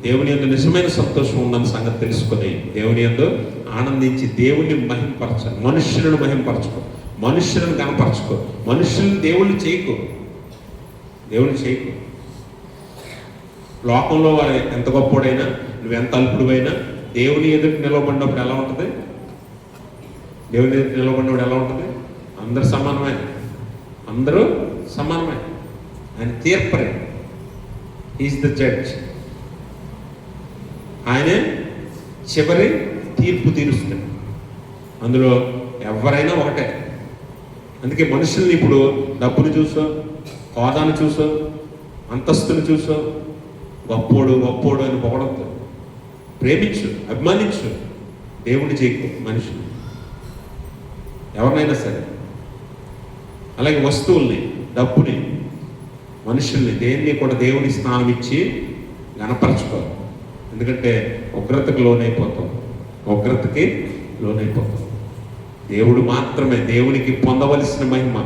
దేవుని యందు నిజమైన సంతోషం ఉందన్న సంగతి తెలుసుకొని దేవుని యందు ఆనందించి దేవుని మహింపరచాలి. మనుష్యులను మహింపరచుకో, మనుష్యులను కనపరచుకో, మనుష్యులను దేవుణ్ణి చేయకు. లోకంలో వాడు ఎంత గొప్పోడైనా, నువ్వెంత అల్పుడువైనా దేవుని ఎదుటి నిలవబడినప్పుడు ఎలా ఉంటుంది? దేవుని ఎదుటి నిలవబడినప్పుడు ఎలా ఉంటుంది? అందరూ సమానమే. ఆయన తీర్పరే. Is the judge. ఆయనే చివరి తీర్పు తీరుస్తాడు. అందులో ఎవరైనా ఒకటే. అందుకే మనుషుల్ని ఇప్పుడు డబ్బును చూసో, హోదాను చూసో, అంతస్తును చూసో గొప్పోడు అని పొగడద్దు. ప్రేమించు, అభిమానించు. దేవుడిని చేయకు మనుషులు ఎవరినైనా సరే. అలాగే వస్తువుల్ని, డబ్బుని, మనుషుల్ని, దేన్ని కూడా దేవుని స్థానం ఇచ్చి గణపరచుకో. ఎందుకంటే ఉగ్రతకి లోనైపోతాం. దేవుడు మాత్రమే, దేవునికి పొందవలసిన మహిమ,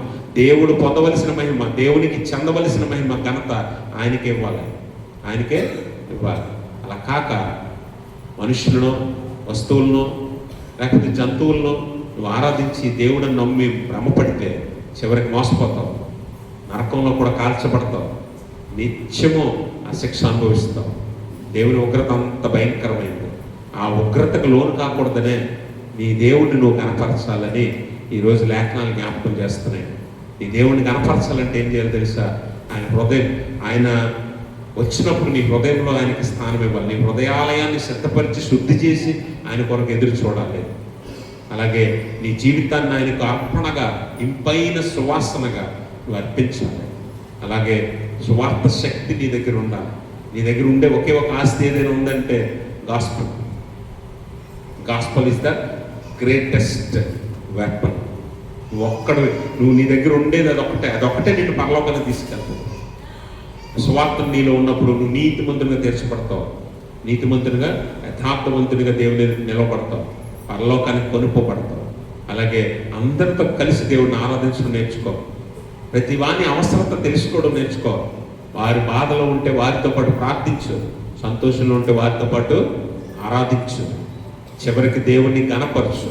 దేవునికి చెందవలసిన మహిమ, ఘనత ఆయనకే ఇవ్వాలి. అలా కాక మనుషులను, వస్తువులను, లేకపోతే జంతువులను నువ్వు ఆరాధించి దేవుడిని నమ్మి భ్రమపడితే చివరికి మోసపోతావు, నరకంలో కూడా కాల్చబడతావు, నిత్యము ఆ శిక్ష అనుభవిస్తావు. దేవుని ఉగ్రత అంత భయంకరమైంది. ఆ ఉగ్రతకు లోను కాకూడదనే నీ దేవుడిని నువ్వు కనపరచాలని ఈరోజు లేఖనాలు జ్ఞాపకం చేస్తున్నాయి. నీ దేవుడిని కనపరచాలంటే ఏం చేయాలి తెలుసా? ఆయన వచ్చినప్పుడు నీ హృదయంలో ఆయనకి స్థానం ఇవ్వాలి. నీ హృదయాలయాన్ని సిద్ధపరిచి శుద్ధి చేసి ఆయన కొరకు ఎదురు చూడాలి. అలాగే నీ జీవితాన్ని ఆయనకు అర్పణగా, ఇంపైన సువాసనగా నువ్వు అర్పించాలి. అలాగే సువార్త శక్తి నీ దగ్గర ఉండాలి. నీ దగ్గర ఉండే ఒకే ఒక ఆస్తి ఏదైనా ఉందంటే gospel is the greatest weapon. నువ్వు నీ దగ్గర ఉండేది అదొక్కటే నిన్ను పరలోకానికి తీసుకెళ్తావు. సువార్త నీలో ఉన్నప్పుడు నువ్వు నీతిమంతునిగా తీర్చబడతావు, నీతిమంతునిగా, యథార్థవంతునిగా దేవుని నిలబడతావు, పరలోకానికి కొనుక్కోబడతావు. అలాగే అందరితో కలిసి దేవుడిని ఆరాధించడం నేర్చుకో. ప్రతి వాని అవసరత తెలుసుకోవడం నేర్చుకో. వారి బాధలో ఉంటే వారితో పాటు ప్రార్థించు, సంతోషంలో ఉంటే వారితో పాటు ఆరాధించు, చివరికి దేవుణ్ణి గణపరచు.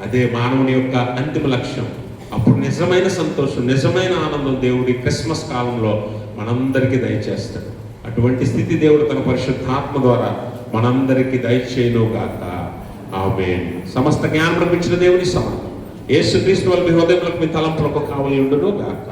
అదే మానవుని యొక్క అంతిమ లక్ష్యం. అప్పుడు నిజమైన సంతోషం, నిజమైన ఆనందం దేవుడి క్రిస్మస్ కాలంలో మనందరికీ దయచేస్తాడు. అటువంటి స్థితి దేవుడు తన పరిశుద్ధాత్మ ద్వారా మనందరికీ దయచేయునుగాక. ఆమేన్. సమస్త జ్ఞానం ఇచ్చిన దేవుని సమానం యేసుక్రీస్తు వల్ల మీ హృదయములకు, మీ తలంపులకు కావలి ఉండును గాక.